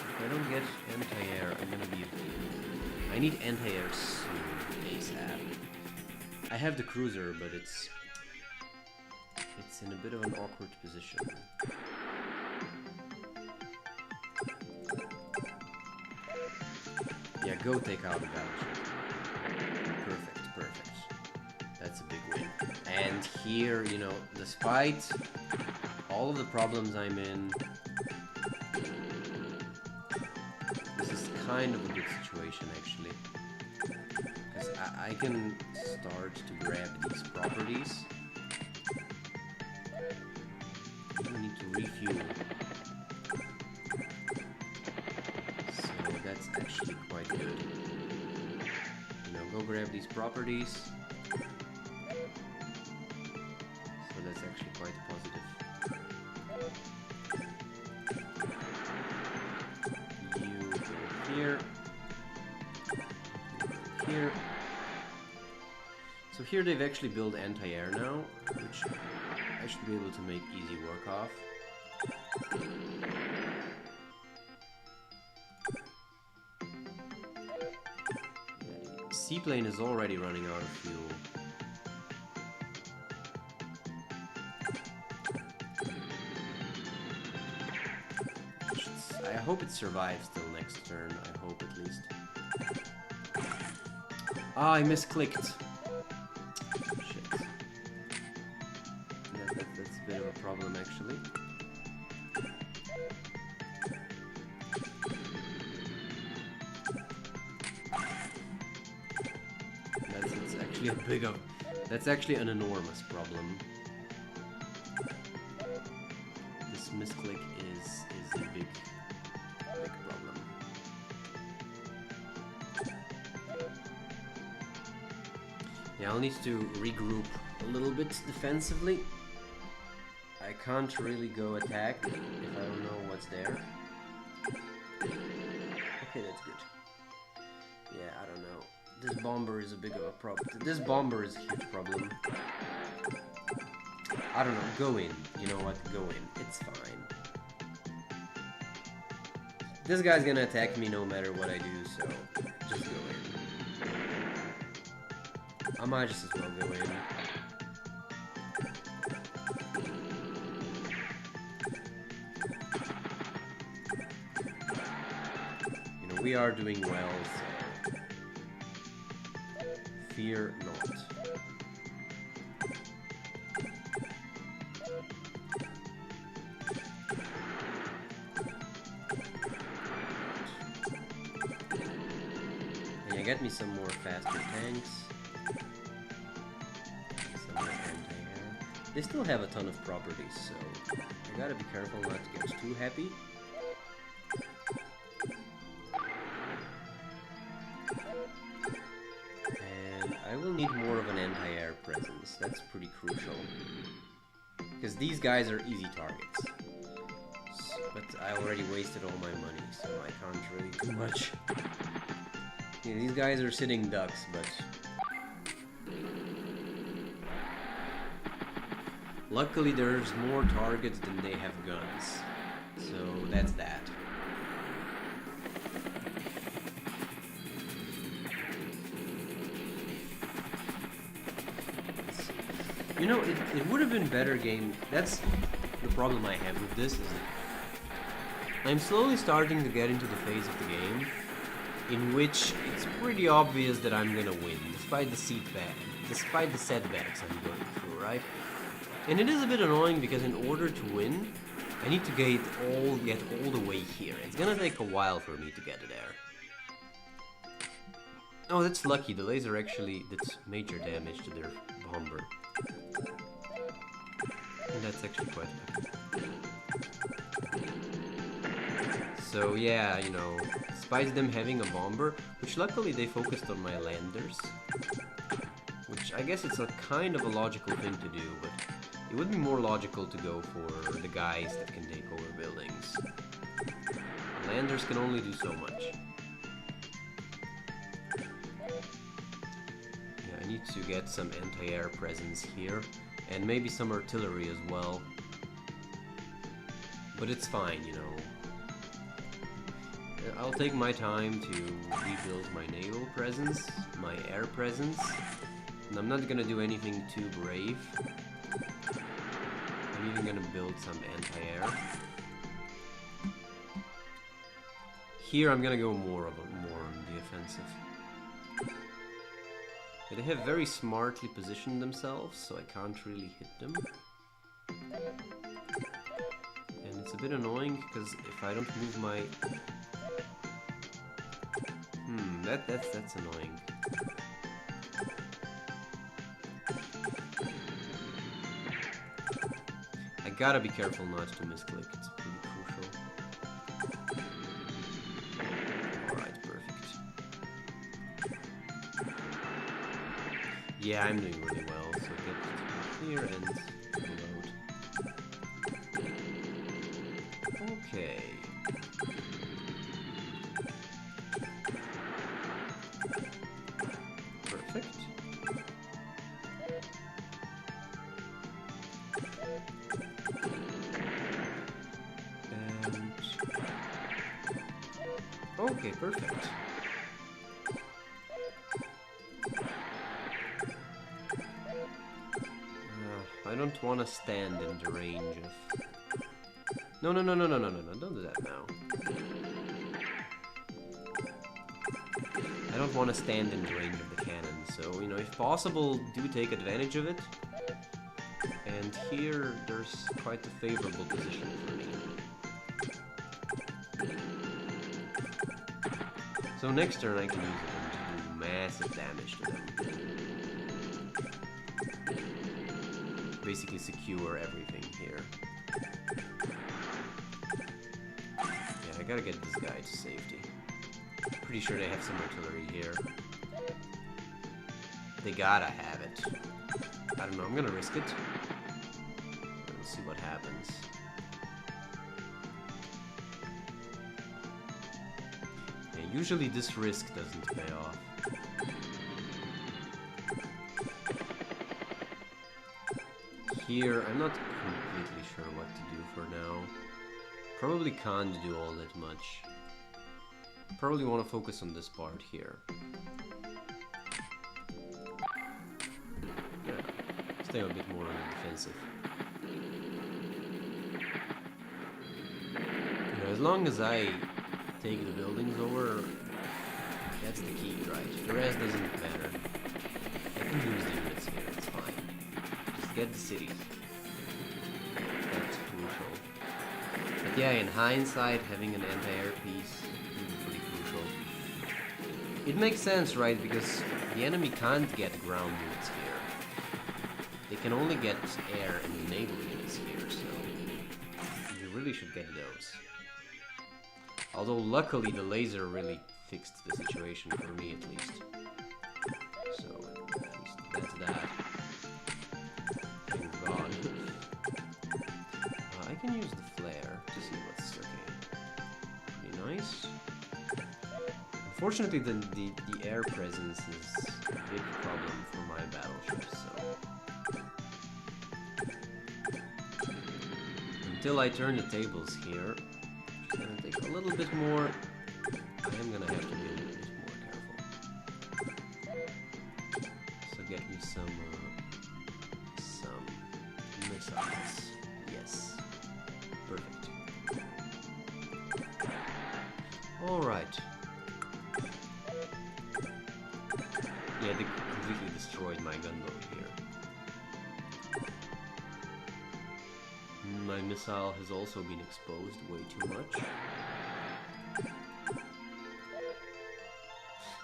If I don't get anti-air, I'm gonna be... I need anti-air soon, ASAP. I have the cruiser, but it's in a bit of an awkward position. Yeah, go take out the battleship. Perfect, perfect. That's a big win. And here, you know, despite all of the problems I'm in, this is kind of a good situation, actually. Because I can start to grab these properties. I need to refuel. So that's actually quite good. You know, go grab these properties. So that's actually quite positive. You go here. Here. So here they've actually built anti-air now, which I should be able to make easy work off. Seaplane is already running out of fuel. I hope it survives till next turn. I hope at least. Ah, I misclicked. Shit. That's a bit of a problem, actually. That's actually an enormous problem. This misclick is a big problem. Yeah, I'll need to regroup a little bit defensively. I can't really go attack if I don't know what's there. Okay, that's good. Yeah, I don't know. This bomber is a big of a problem. This bomber is a huge problem. I don't know, go in. You know what, go in. It's fine. This guy's gonna attack me no matter what I do, so just go in. I might just as well go in. You know, we are doing well, so fear not. And yeah, get me some more faster tanks. Some more anti-air. They still have a ton of properties, so I gotta be careful not to get too happy. I will need more of an anti-air presence. That's pretty crucial. Because these guys are easy targets. But I already wasted all my money, so I can't really do much. Yeah, these guys are sitting ducks, but... luckily there's more targets than they have guns. So that's that. You know, it would have been better game. That's the problem I have with this, is that I'm slowly starting to get into the phase of the game in which it's pretty obvious that I'm gonna win, despite the setbacks I'm going through, right? And it is a bit annoying because in order to win, I need to get all the way here. It's gonna take a while for me to get there. Oh, that's lucky. The laser actually did major damage to their bomber. And that's actually quite lucky. So yeah, you know, despite them having a bomber, which luckily they focused on my landers, which I guess it's a kind of a logical thing to do, but it would be more logical to go for the guys that can take over buildings. Landers can only do so much. Yeah, I need to get some anti-air presence here, and maybe some artillery as well. But it's fine, you know. I'll take my time to rebuild my naval presence, my air presence, and I'm not gonna do anything too brave. I'm even gonna build some anti-air. Here I'm gonna go more on the offensive. They have very smartly positioned themselves, so I can't really hit them. And it's a bit annoying because if I don't move my that's annoying. I gotta be careful not to misclick, it's pretty crucial. Alright, perfect. Yeah, I'm doing really well, so get here and reload. Okay. Perfect. And okay, perfect. I don't want to stand in the range of... No, don't do that now. I don't want to stand in the range of the cannon, so, you know, if possible, do take advantage of it. And here, there's quite a favorable position for me. So next turn I can use them to do massive damage to them. Basically secure everything here. Yeah, I gotta get this guy to safety. Pretty sure they have some artillery here. They gotta have it. I don't know, I'm gonna risk it. We'll see what happens. Yeah, usually this risk doesn't pay off. Here, I'm not completely sure what to do for now. Probably can't do all that much. Probably want to focus on this part here. Yeah, stay a bit more on the defensive. You know, as long as I take the buildings over, that's the key, right? The rest doesn't matter. I can use the units here, it's fine. Just get the cities. That's crucial. But yeah, in hindsight, having an anti-air piece is pretty crucial. It makes sense, right? Because the enemy can't get ground units here. They can only get air and naval units here, so you really should get those. Although luckily the laser really fixed the situation for me at least. So at least that's that. Thank God. I can use the flare to see what's okay. Pretty nice. Unfortunately the air presence is a big problem for my battleships, so until I turn the tables here, it's gonna take a little bit more. I am gonna have to be a little bit more careful. So get me some missiles. Yes, perfect. All right. Yeah, they completely destroyed my gunboat here. My missile has also been exposed way too much.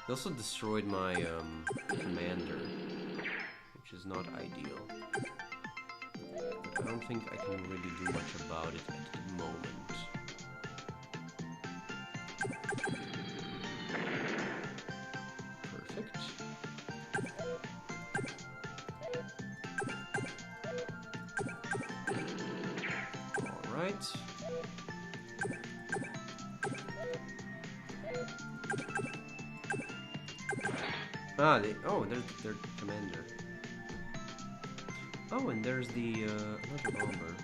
They also destroyed my commander, which is not ideal. But I don't think I can really do much about it at the moment. Perfect. Alright. Ah, there's their commander. Oh, and there's the, another bomber.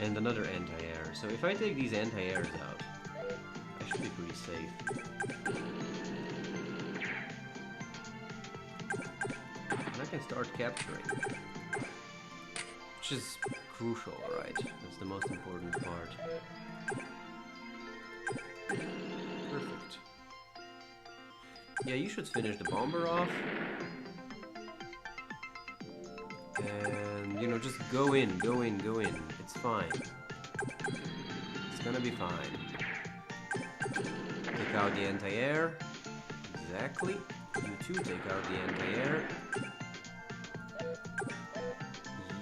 And another anti-air. So if I take these anti-airs out, I should be pretty safe. And I can start capturing. Which is crucial, right? That's the most important part. Perfect. Yeah, you should finish the bomber off. And, you know, just go in, go in, go in. It's fine. It's gonna be fine. Take out the anti-air. Exactly. You too, take out the anti-air.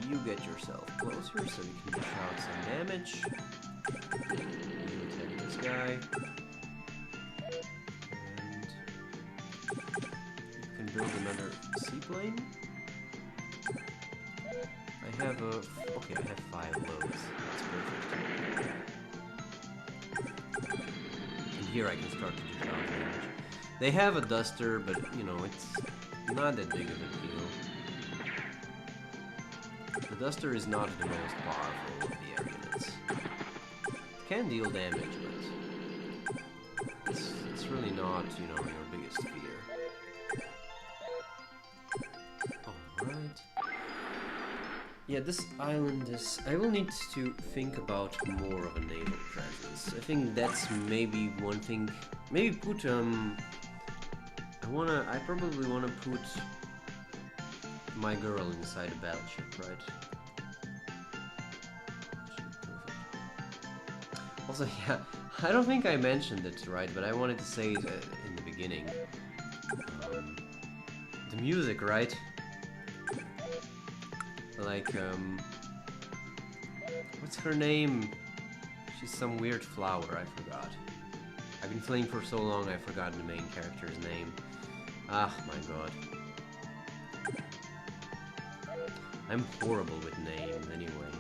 You get yourself closer so you can dish out some damage. You attack this guy. And you can build another seaplane. I have a... okay, I have 5 loads. That's perfect. And here I can start to dish out damage. They have a duster, but, you know, it's not that big of a deal. The duster is not the most powerful of the air units. It can deal damage, but it's really not, you know, your biggest fear. Alright. Yeah, this island is... I will need to think about more of a naval presence. I think that's maybe one thing... maybe put, I probably wanna put my girl inside a battleship, right? Also, yeah, I don't think I mentioned it, right, but I wanted to say it in the beginning. The music, right? Like, what's her name? She's some weird flower, I forgot. I've been playing for so long, I forgot the main character's name. Ah, my god. I'm horrible with names, anyway.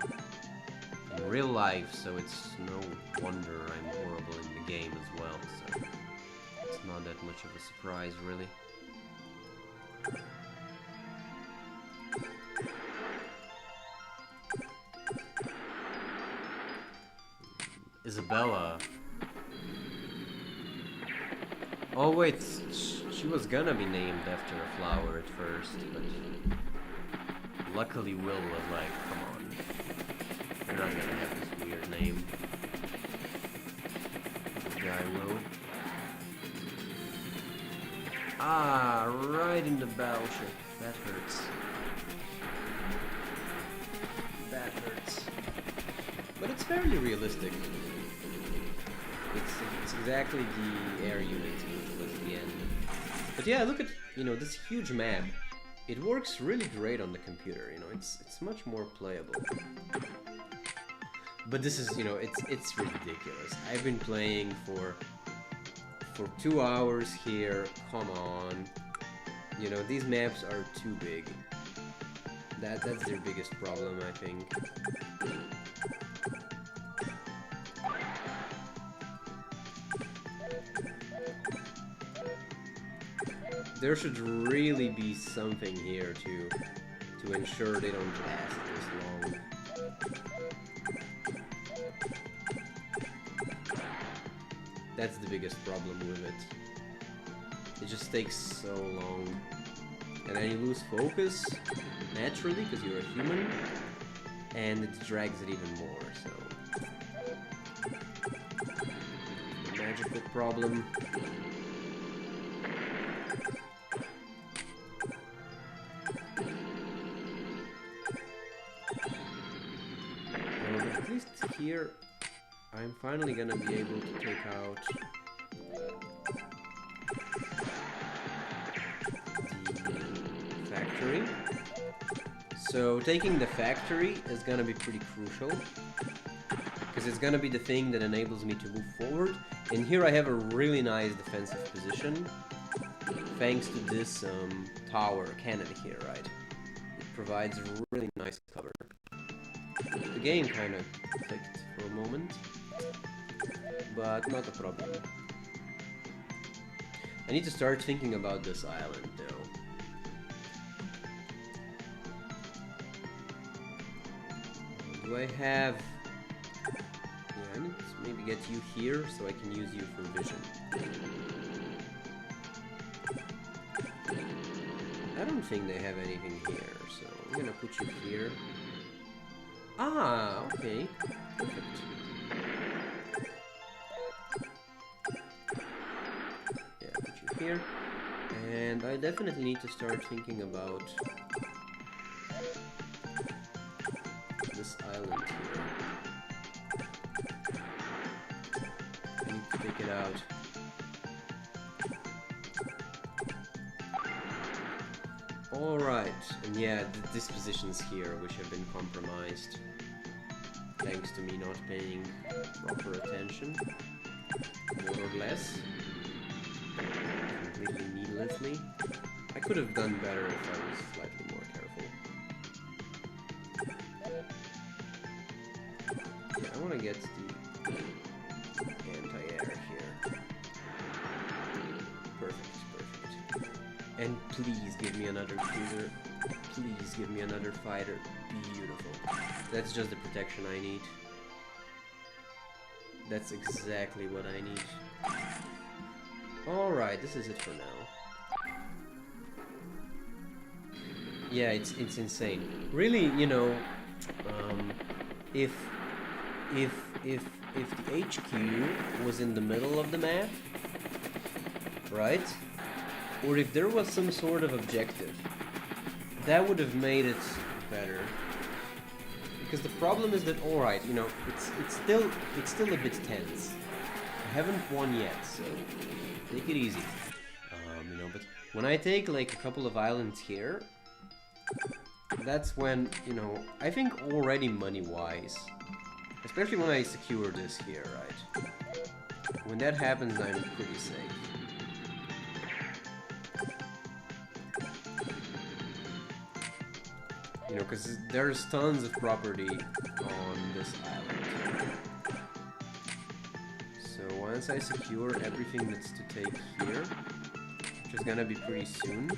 In real life, so it's no wonder I'm horrible in the game as well, so... it's not that much of a surprise, really. Isabella. Oh wait, she was gonna be named after a flower at first, but luckily Will was like, come on, you're not gonna have this weird name. This guy Will. Ah, right in the battleship. That hurts. That hurts. But it's fairly realistic. It's exactly the air unit which was the end. But yeah, look at, you know, this huge map. It works really great on the computer, you know, it's much more playable. But this is, you know, it's ridiculous. I've been playing for 2 hours here, come on. You know, these maps are too big. That's their biggest problem, I think. There should really be something here to ensure they don't last this long. That's the biggest problem with it. It just takes so long. And then you lose focus, naturally, because you're a human, and it drags it even more, so... the magical problem. Well, at least here, I'm finally gonna be able to take out the factory. So taking the factory is gonna be pretty crucial, because it's gonna be the thing that enables me to move forward. And here I have a really nice defensive position, thanks to this tower cannon here, right? It provides really nice cover. The game kind of clicked for a moment, but not a problem. I need to start thinking about this island, though. Do I have... Yeah, I need to maybe get you here so I can use you for vision. I don't think they have anything here, so I'm gonna put you here. Ah, okay. Perfect. Yeah, put you here. And I definitely need to start thinking about this island here. I need to take it out. Alright, and yeah, the dispositions here, which have been compromised. Thanks to me not paying proper attention. More or less. Completely needlessly. I could have done better if I was slightly more careful. Yeah, I want to get the anti-air here. Perfect, perfect. And please give me another cruiser. Please give me another fighter. Beautiful. That's just the protection I need. That's exactly what I need. Alright, this is it for now. Yeah, it's insane. Really, you know, if the HQ was in the middle of the map, right? Or if there was some sort of objective, that would have made it better. Because the problem is that, alright, you know, it's still a bit tense. I haven't won yet, so take it easy. You know, but when I take like a couple of islands here, that's when, you know, I think already money-wise, especially when I secure this here, right? When that happens, I'm pretty safe. You know, because there's tons of property on this island. So once I secure everything that's to take here, which is gonna be pretty soon,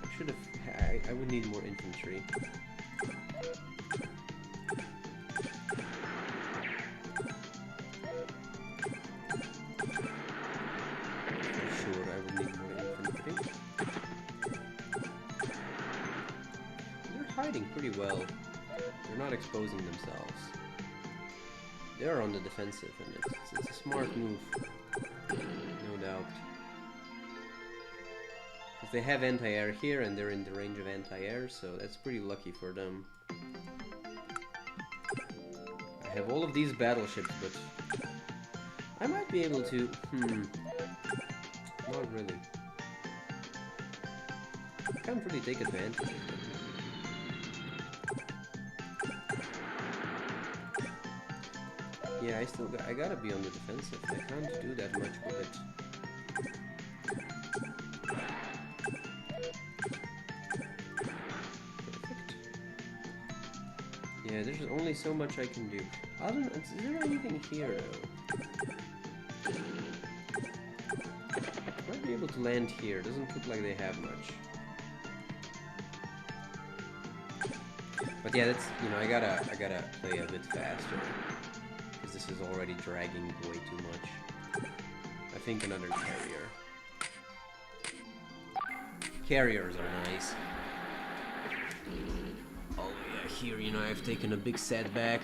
I should have... I would need more infantry. For sure, I would need more infantry. Hiding pretty well. They're not exposing themselves. They're on the defensive, and it's a smart move, no doubt. Because they have anti-air here, and they're in the range of anti-air, so that's pretty lucky for them. I have all of these battleships, but I might be able to... Not really. I can't really take advantage of them. Yeah, I gotta be on the defensive. I can't do that much with it. Perfect. Yeah, there's only so much I can do. Is there anything here, though? Might be able to land here. Doesn't look like they have much. But yeah, that's, you know, I gotta play a bit faster. This is already dragging way too much. I think another carrier. Carriers are nice. Oh yeah, here, you know, I've taken a big setback.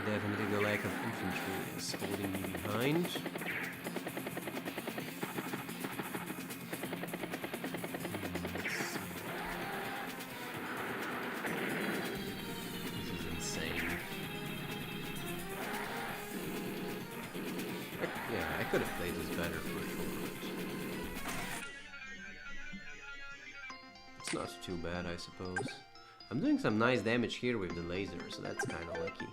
Definitely the lack of infantry is holding me behind. I could have played this better for sure. It's not too bad, I suppose. I'm doing some nice damage here with the laser, so that's kind of lucky.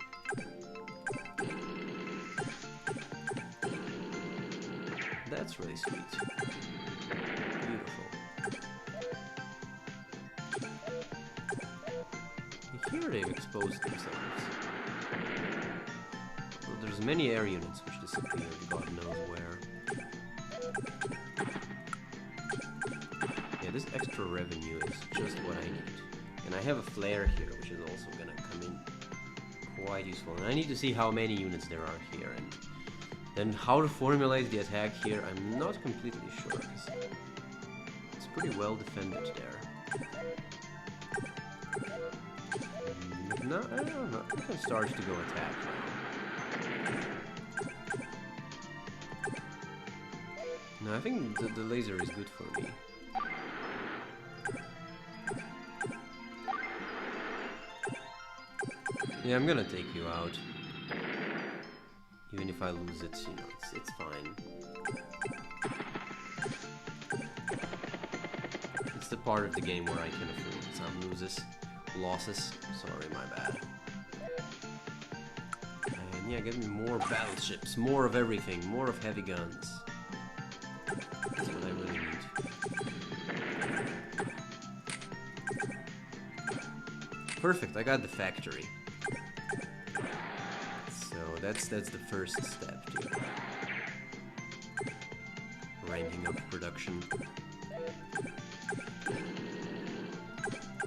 that's really sweet. Beautiful. Here they've exposed themselves. Well, there's many air units which disappeared, God knows where. Yeah, this extra revenue is just what I need. And I have a flare here, which is also gonna come in quite useful. And I need to see how many units there are here, and then how to formulate the attack here, I'm not completely sure, 'cause it's pretty well defended there. No, I don't know. I can start to go attack now. No, I think the laser is good for me. Yeah, I'm gonna take you out. Even if I lose it, you know, it's fine. It's the part of the game where I can afford some losses. Sorry, my bad. And yeah, get me more battleships, more of everything, more of heavy guns. That's what I really need. Perfect, I got the factory. That's the first step to ranking up production.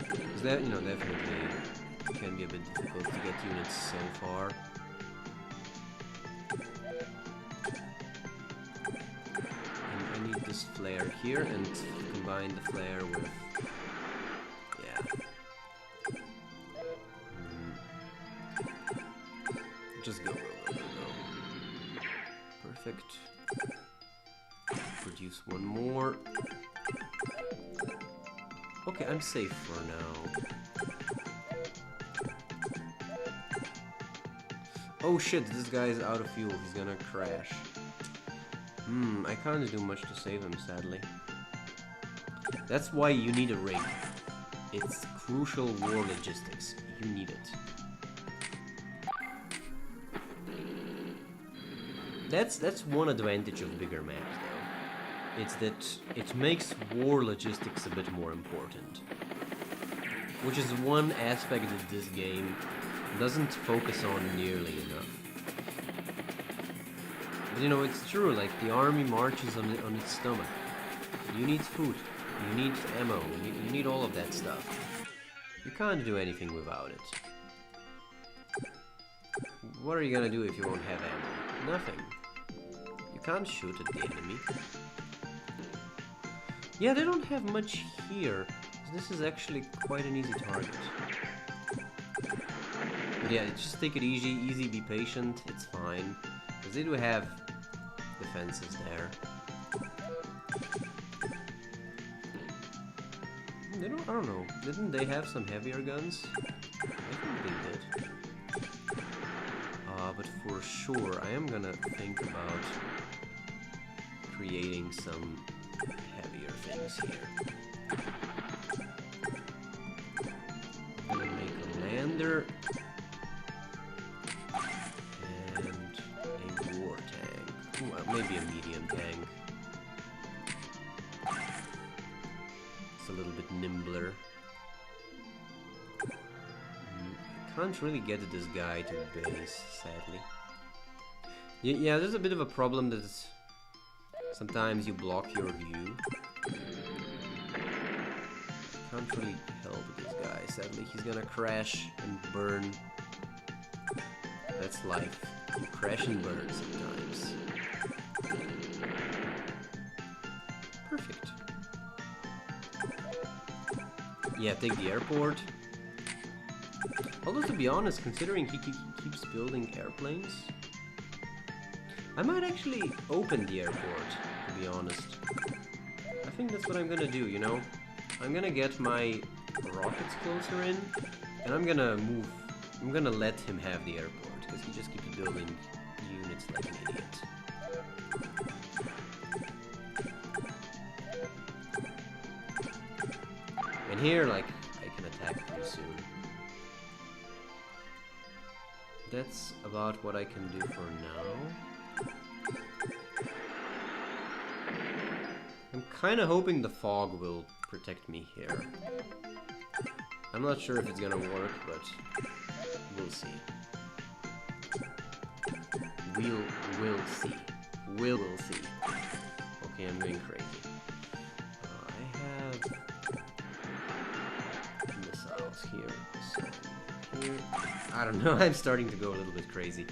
Because that, you know, definitely can be a bit difficult to get units so far. And I need this flare here and combine the flare with, yeah. Just go. Perfect. Produce one more. Okay, I'm safe for now. Oh shit, this guy is out of fuel. He's gonna crash. I can't do much to save him, sadly. That's why you need a rig. It's crucial war logistics. You need it. That's one advantage of bigger maps, though. It's that it makes war logistics a bit more important. Which is one aspect that this game doesn't focus on nearly enough. But you know, it's true, like, the army marches on its stomach. You need food, you need ammo, you need all of that stuff. You can't do anything without it. What are you gonna do if you won't have ammo? Nothing. You can't shoot at the enemy. Yeah, they don't have much here. So this is actually quite an easy target. But yeah, just take it easy, be patient, it's fine. Because they do have defenses there. I don't know, didn't they have some heavier guns? I think they did. But for sure, I am gonna think about creating some heavier things here. I'm gonna make a lander and a war tank. Ooh, maybe a medium tank. It's a little bit nimbler. Can't really get this guy to base, sadly. Yeah, there's a bit of a problem that sometimes you block your view. Can't really help this guy, sadly. He's gonna crash and burn. That's life. You crash and burn sometimes. Perfect. Yeah, take the airport. Although, to be honest, considering he keeps building airplanes, I might actually open the airport, to be honest. I think that's what I'm gonna do, you know? I'm gonna get my rockets closer in, and I'm gonna let him have the airport, because he just keeps building units like an idiot. And here, like, I can attack pretty soon. That's about what I can do for now. kind of hoping the fog will protect me here. I'm not sure if it's gonna work, but we'll see. We'll see. We'll see. Okay, I'm going crazy. I have missiles here. So here. I don't know. I'm starting to go a little bit crazy.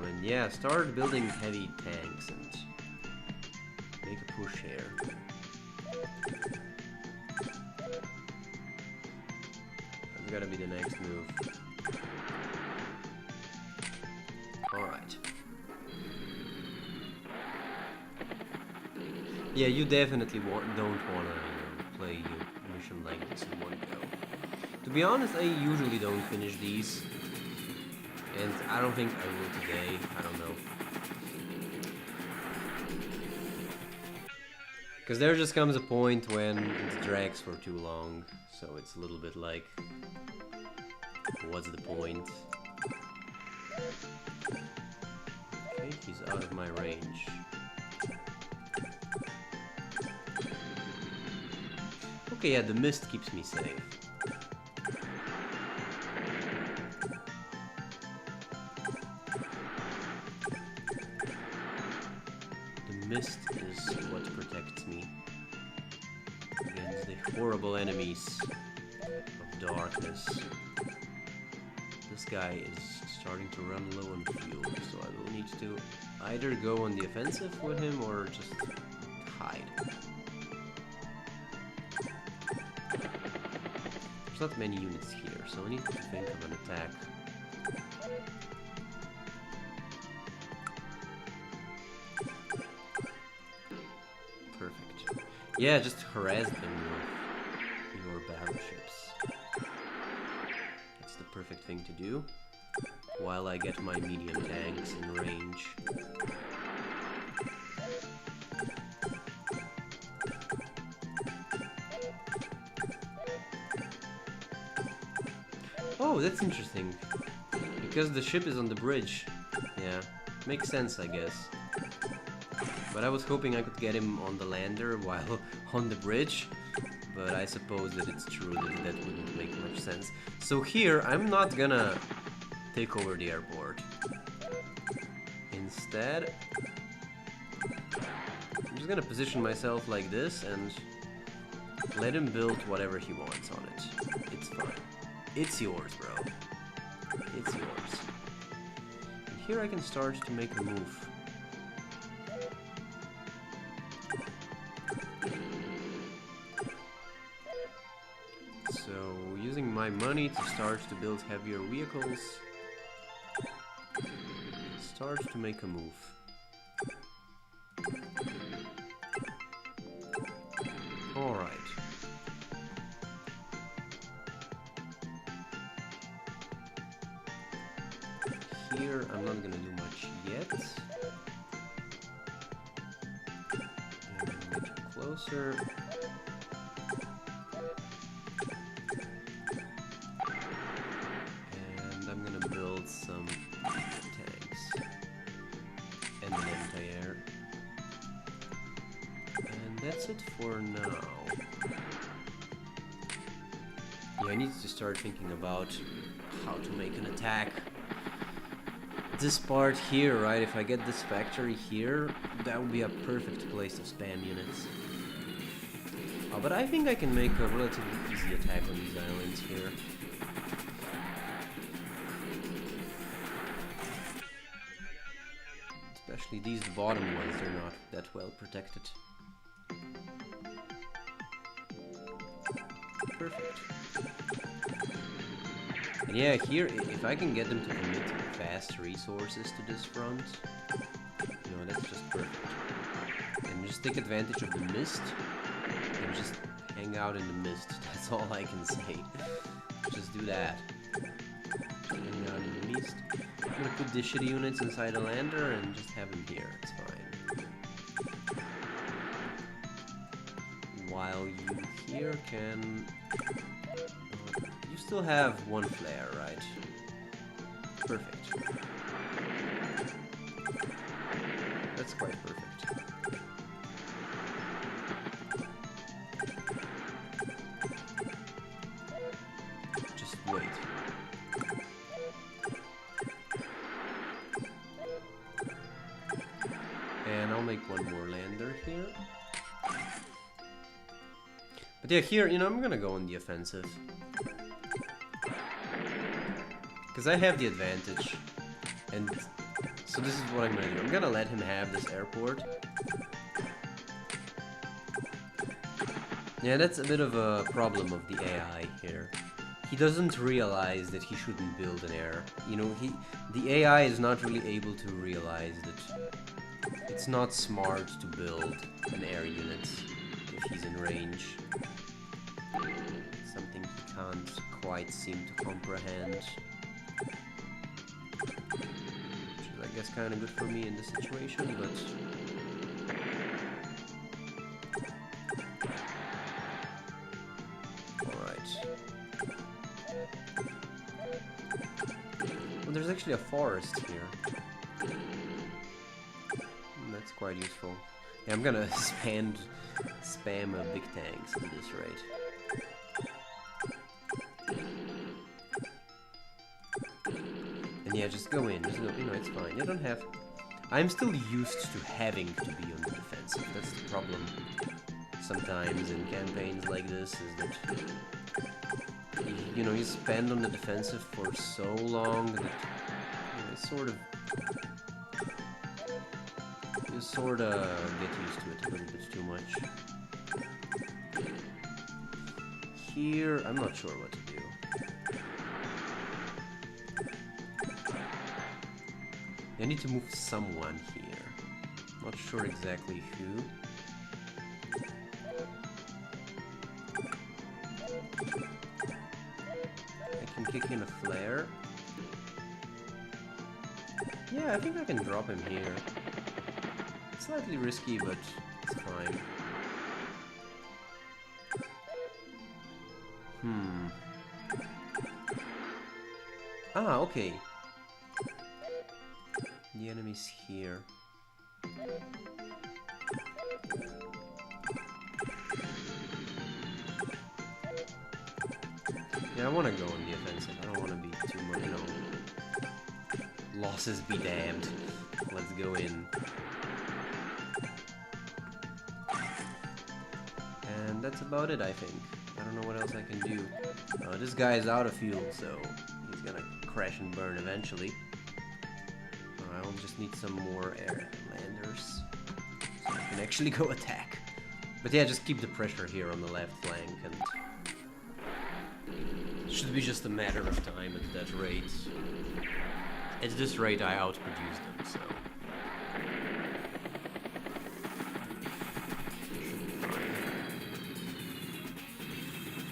And yeah, start building heavy tanks and make a push here. That's gotta be the next move. Alright. Yeah, you definitely don't want to play your mission like this in one go. To be honest, I usually don't finish these. And I don't think I will today. I don't know. Because there just comes a point when it drags for too long. So it's a little bit like, what's the point? Okay, he's out of my range. Okay, yeah, the mist keeps me safe. The mist is what protects me against the horrible enemies of darkness. This guy is starting to run low on fuel, so I will need to either go on the offensive with him or just hide. There's not many units here, so I need to think of an attack. Perfect. Yeah, just harass them with your battleships. That's the perfect thing to do, while I get my medium tanks in range. Oh, that's interesting. Because the ship is on the bridge. Yeah, makes sense, I guess. But I was hoping I could get him on the lander while on the bridge. But I suppose that it's true that that wouldn't make much sense. So here, I'm not gonna take over the airport. Instead, I'm just gonna position myself like this and let him build whatever he wants on it. It's fine. It's yours, bro. It's yours. And here I can start to make a move. So, using my money to start to build heavier vehicles. Start to make a move. Alright. Here, I'm not gonna do much yet. And get closer. And I'm gonna build some tanks. And an anti-air. And that's it for now. Yeah, I need to start thinking about how to make an attack. This part here, right? If I get this factory here, that would be a perfect place to spam units. But I think I can make a relatively easy attack on these islands here. Especially these bottom ones, they're not that well protected. Perfect. And yeah, here, if I can get them to commit fast resources to this front, you know, that's just perfect. And just take advantage of the mist, and just hang out in the mist, that's all I can say. Just do that. Hang out in the mist. I'm gonna put the shitty units inside a lander and just have them here, it's fine. While you here can... you still have one flare, right? Perfect. That's quite perfect. I'll make one more lander here. But yeah, here, you know, I'm gonna go on the offensive. Because I have the advantage. And so this is what I'm gonna do. I'm gonna let him have this airport. Yeah, that's a bit of a problem of the AI here. He doesn't realize that he shouldn't build an air. You know, the AI is not really able to realize that it's not smart to build an air unit if he's in range. Something he can't quite seem to comprehend. Which is, I guess, kind of good for me in this situation, but... Well, there's actually a forest here. That's quite useful. Yeah, I'm gonna spam big tanks at this rate. And yeah, just go in. Just go, you know, it's fine. You don't have... I'm still used to having to be on the defensive. That's the problem sometimes in campaigns like this, is that... You know, you spend on the defensive for so long that you sort of get used to it a little bit too much. Here, I'm not sure what to do. I need to move someone here. Not sure exactly who. Kick in a flare. Yeah, I think I can drop him here. It's slightly risky, but it's fine. Ah, okay. The enemy's here. Yeah, I want to go on the offensive. I don't want to be too much, you know. Losses be damned. Let's go in. And that's about it, I think. I don't know what else I can do. This guy is out of fuel, so he's gonna crash and burn eventually. I'll just need some more air landers, so I can actually go attack. But yeah, just keep the pressure here on the left flank, and it should be just a matter of time at that rate. At this rate, I outproduce them, so...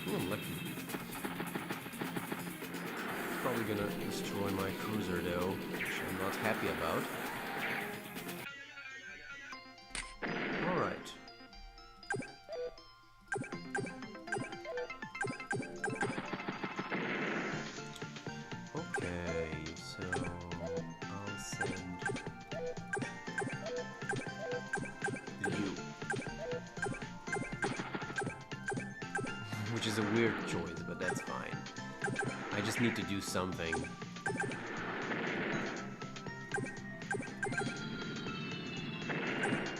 Oh, I'm lucky. Probably gonna destroy my cruiser, though, which I'm not happy about. Alright. Okay, so I'll send you. Which is a weird choice, but that's fine. I just need to do something.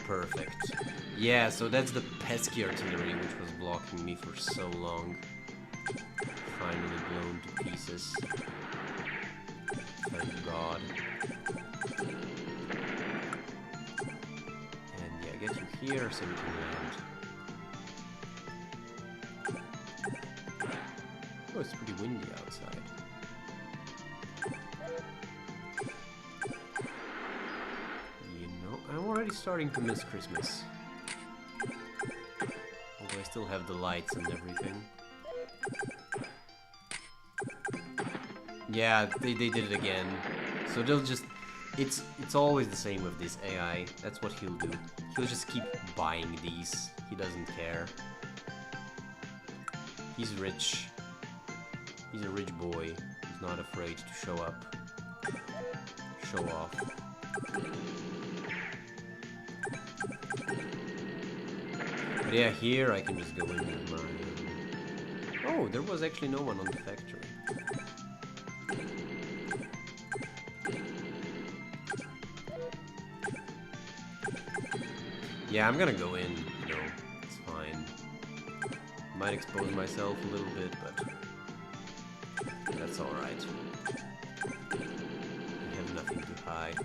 Perfect. Yeah, so that's the pesky artillery which was blocking me for so long. Finally blown to pieces. Thank God. And yeah, get you here so we can land. Oh, it's pretty windy outside. You know, I'm already starting to miss Christmas. Although I still have the lights and everything. Yeah, they did it again. So they'll just... It's always the same with this AI. That's what he'll do. He'll just keep buying these. He doesn't care. He's rich. He's a rich boy. He's not afraid to show up. Show off. But yeah, here I can just go in with my... Oh, there was actually no one on the factory. Yeah, I'm gonna go in, you know, it's fine. Might expose myself a little bit, but that's alright. I have nothing to hide.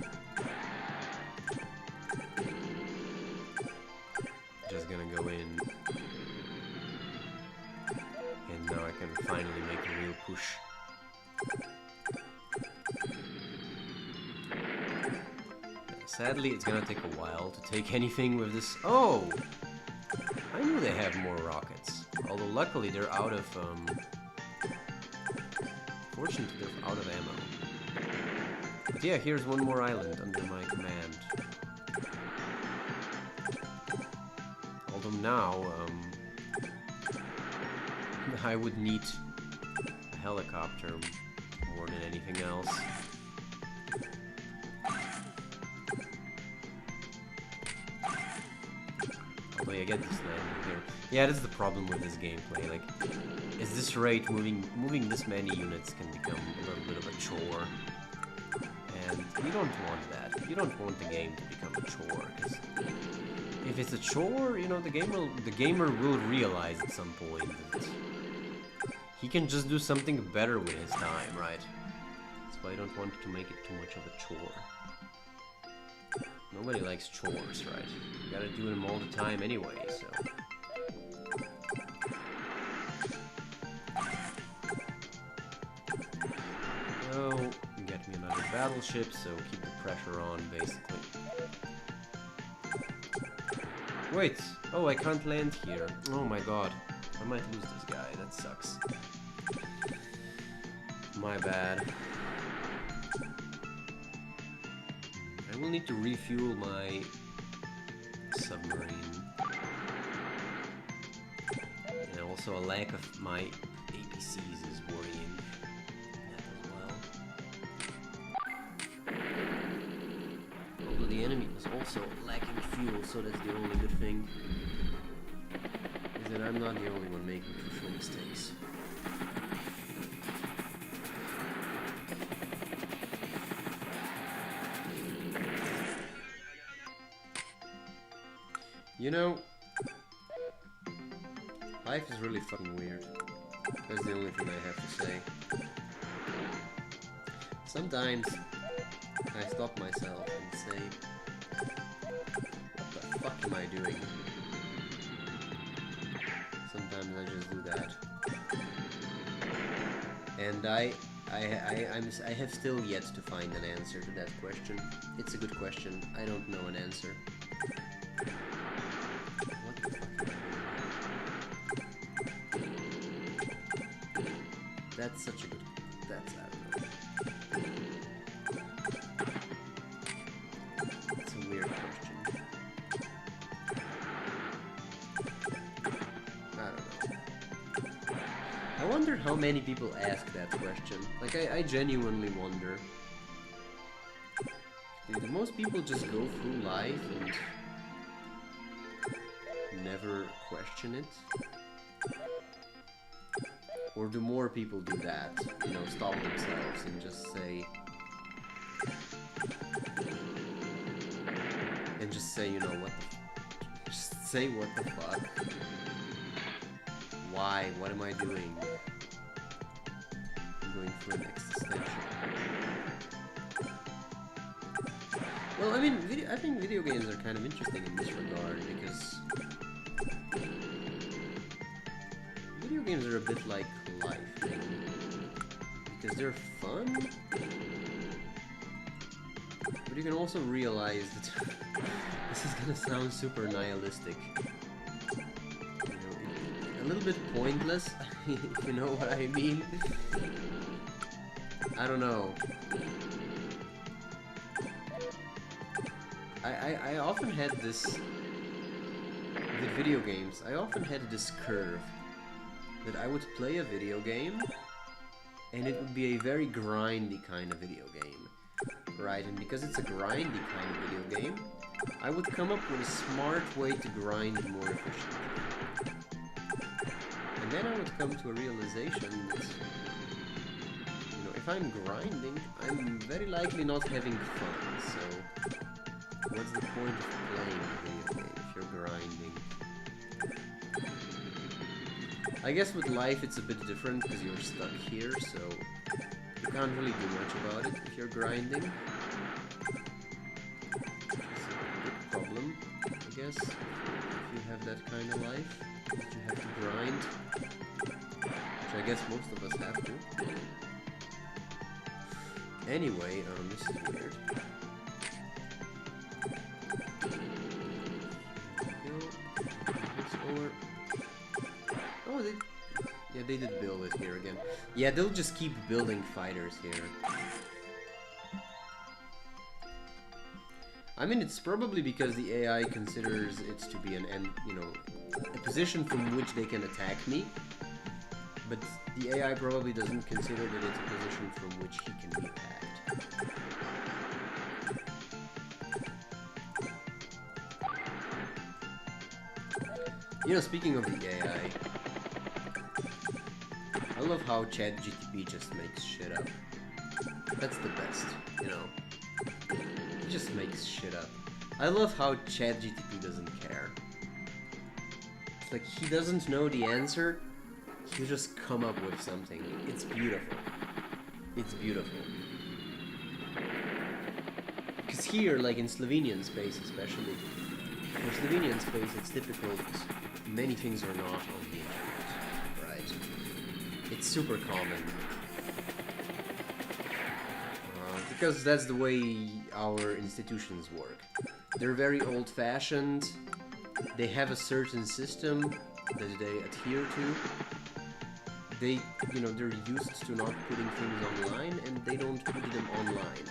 Just gonna go in. And now I can finally make a real push. Sadly, it's gonna take a while to take anything with this. Oh! I knew they have more rockets. Although luckily they're out of, fortunately they're out of ammo. But yeah, here's one more island under my command. Although now, I would need a helicopter more than anything else. Although I get this landing here. Yeah, that's the problem with this gameplay. Like, is this rate moving this many units can become a little bit of a chore. And you don't want that. You don't want the game to become a chore. 'Cause if it's a chore, you know, the gamer will realize at some point that he can just do something better with his time, right? That's why I don't want to make it too much of a chore. Nobody likes chores, right? You gotta do them all the time anyway, so... Oh, get me another battleship, so keep the pressure on, basically. Wait! Oh, I can't land here. Oh my god. I might lose this guy, that sucks. My bad. I will need to refuel my submarine. And also a lack of my APCs is worrying that as well. Although the enemy is also lacking fuel, so that's the only good thing. Is that I'm not the only one making crucial mistakes. You know, life is really fucking weird. That's the only thing I have to say. Sometimes I stop myself and say, what the fuck am I doing? Sometimes I just do that. And I have still yet to find an answer to that question. It's a good question. I don't know an answer. That's such a good... That's... I don't know. It's a weird question. I don't know. I wonder how many people ask that question. Like, I genuinely wonder. Do most people just go through life and never question it? Or do more people do that? You know, stop themselves and just say... And just say, you know, what the... Just say what the fuck. Why? What am I doing? I'm going for an existential. Well, I mean, I think video games are kind of interesting in this regard, because... Video games are a bit like life, because they're fun, but you can also realize that this is gonna sound super nihilistic, you know, a little bit pointless, if you know what I mean. I don't know. I often had this, with video games, I often had this curve that I would play a video game, and it would be a very grindy kind of video game, right? And because it's a grindy kind of video game, I would come up with a smart way to grind more efficiently. And then I would come to a realization that, you know, if I'm grinding, I'm very likely not having fun, so what's the point of playing a video game if you're grinding. I guess with life it's a bit different because you're stuck here, so you can't really do much about it if you're grinding. It's a big problem, I guess, if you have that kind of life, that you have to grind, which I guess most of us have to. Anyway, this is weird. Oh, they did build it here again. Yeah, they'll just keep building fighters here. I mean, it's probably because the AI considers it to be a position from which they can attack me. But the AI probably doesn't consider that it's a position from which he can be attacked. You know, speaking of the AI, I love how ChatGTP just makes shit up. That's the best, you know? He just makes shit up. I love how ChatGTP doesn't care. It's like, he doesn't know the answer, he'll just come up with something. It's beautiful. It's beautiful. Because here, like in Slovenian space especially, for Slovenian space it's difficult. Many things are not on the internet, right? It's super common. Because that's the way our institutions work. They're very old-fashioned, they have a certain system that they adhere to. They're used to not putting things online, and they don't put them online.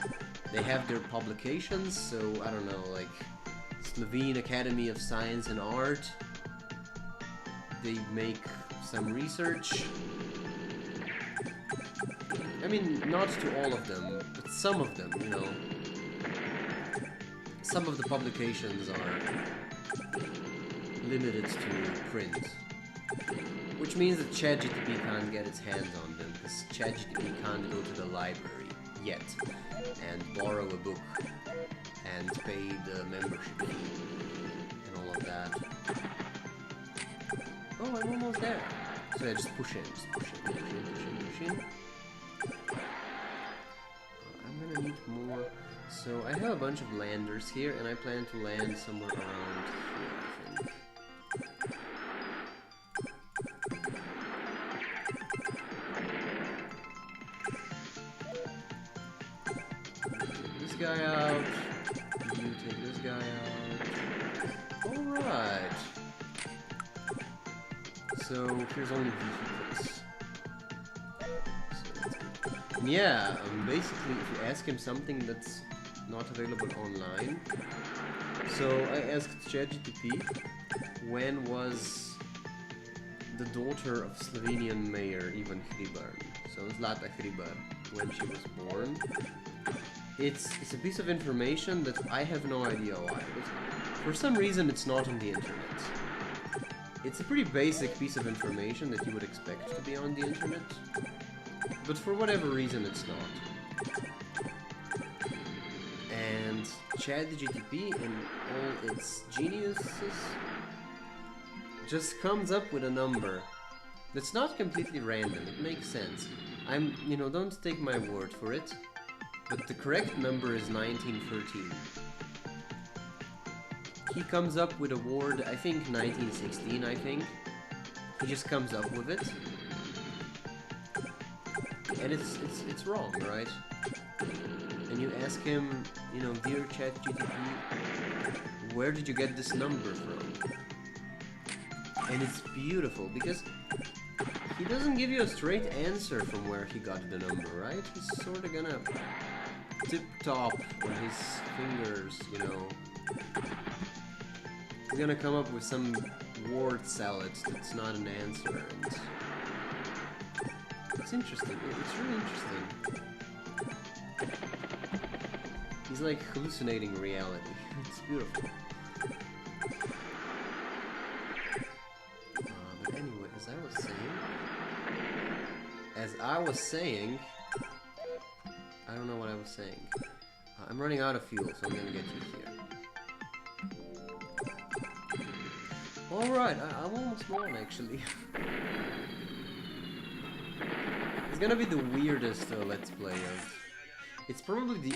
They have their publications, so, I don't know, like Slovene Academy of Science and Art. They make some research. I mean, not to all of them, but some of them, you know. Some of the publications are limited to print. Which means that ChatGTP can't get its hands on them, because ChatGTP can't go to the library yet and borrow a book and pay the membership fee and all of that. Oh, I'm almost there. So yeah, just push in, push in. I'm gonna need more. So I have a bunch of landers here, and I plan to land somewhere around here, I think. Take this guy out. You take this guy out. Alright. So here's only vehicles. So yeah, basically if you ask him something that's not available online. So I asked ChatGTP, when was the daughter of Slovenian mayor Ivan Hribar, so Zlata Hribar, when she was born? It's a piece of information that I have no idea why, but for some reason it's not on the internet. It's a pretty basic piece of information that you would expect to be on the internet, but for whatever reason it's not. And ChatGTP, in all its geniuses, just comes up with a number that's not completely random. It makes sense. Don't take my word for it, but the correct number is 1913. He comes up with a word, I think 1916, I think. He just comes up with it. And it's wrong, right? And you ask him, dear ChatGTP, where did you get this number from? And it's beautiful, because he doesn't give you a straight answer from where he got the number, right? He's sort of gonna tip-top on his fingers, He's gonna come up with some word salad that's not an answer, and it's interesting. It's really interesting. He's like hallucinating reality. It's beautiful. But anyway, as I was saying, I don't know what I was saying. I'm running out of fuel, so I'm gonna get you here. Alright, I'm almost won actually. It's gonna be the weirdest Let's Play of... It's probably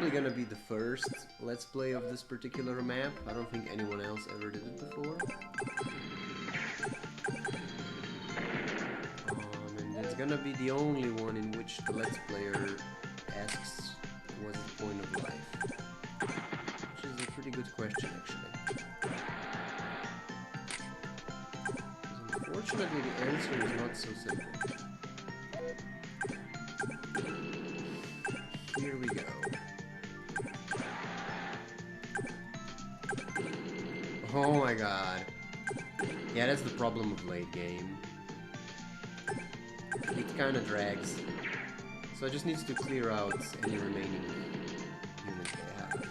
gonna be the first Let's Play of this particular map. I don't think anyone else ever did it before. And it's gonna be the only one in which the Let's Player asks what's the point of life. Which is a pretty good question actually. Unfortunately the answer is not so simple. Here we go. Oh my god. Yeah, that's the problem of late game. It kinda drags. So I just need to clear out any remaining units they have.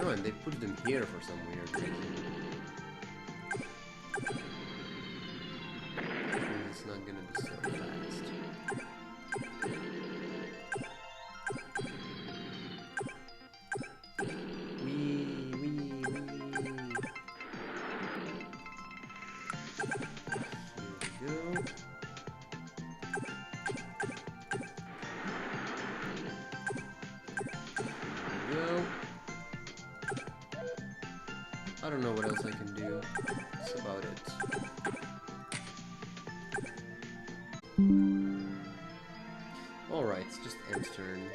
Oh, and they put them here for some weird reason. It's not gonna be so fast. I don't know what else I can do. That's about it. Alright, it's just End's turn.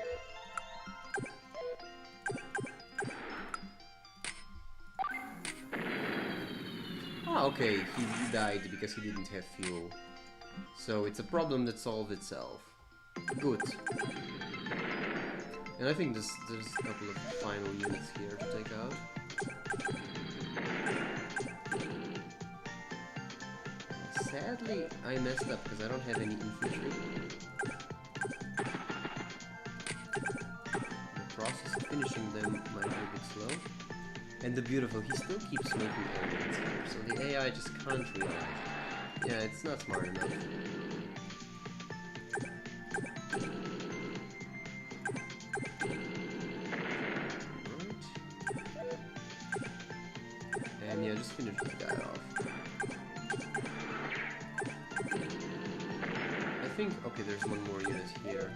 Ah, okay, he died because he didn't have fuel. So it's a problem that solved itself. Good. And I think there's a couple of final units here to take out. Sadly, I messed up because I don't have any infantry. The process of finishing them might be a bit slow. And the beautiful, he still keeps making elements here, so the AI just can't realize. Yeah, it's not smart enough. And yeah, just finish this guy off. I think, okay, there's one more unit here.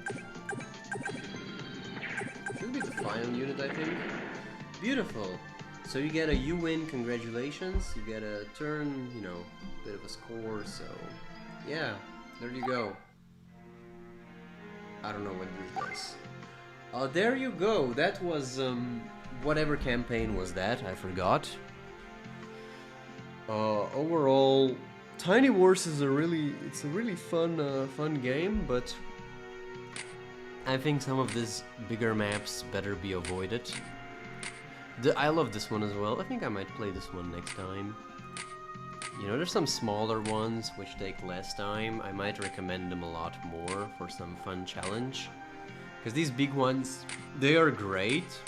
Should be the final unit, I think. Beautiful! So you get a you win, congratulations. You get a turn, you know, bit of a score, so... Yeah, there you go. I don't know what this does. There you go. That was, whatever campaign was that, I forgot. Overall, Tiny Wars is a really fun, fun game, but I think some of these bigger maps better be avoided. I love this one as well. I think I might play this one next time. You know, there's some smaller ones which take less time. I might recommend them a lot more for some fun challenge. Because these big ones, they are great,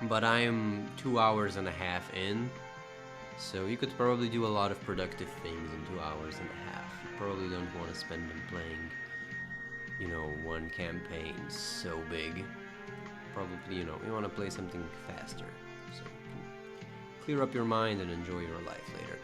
but I'm 2.5 hours in. So you could probably do a lot of productive things in 2.5 hours. You probably don't want to spend them playing, you know, one campaign so big. Probably, you know, you want to play something faster. So you can clear up your mind and enjoy your life later.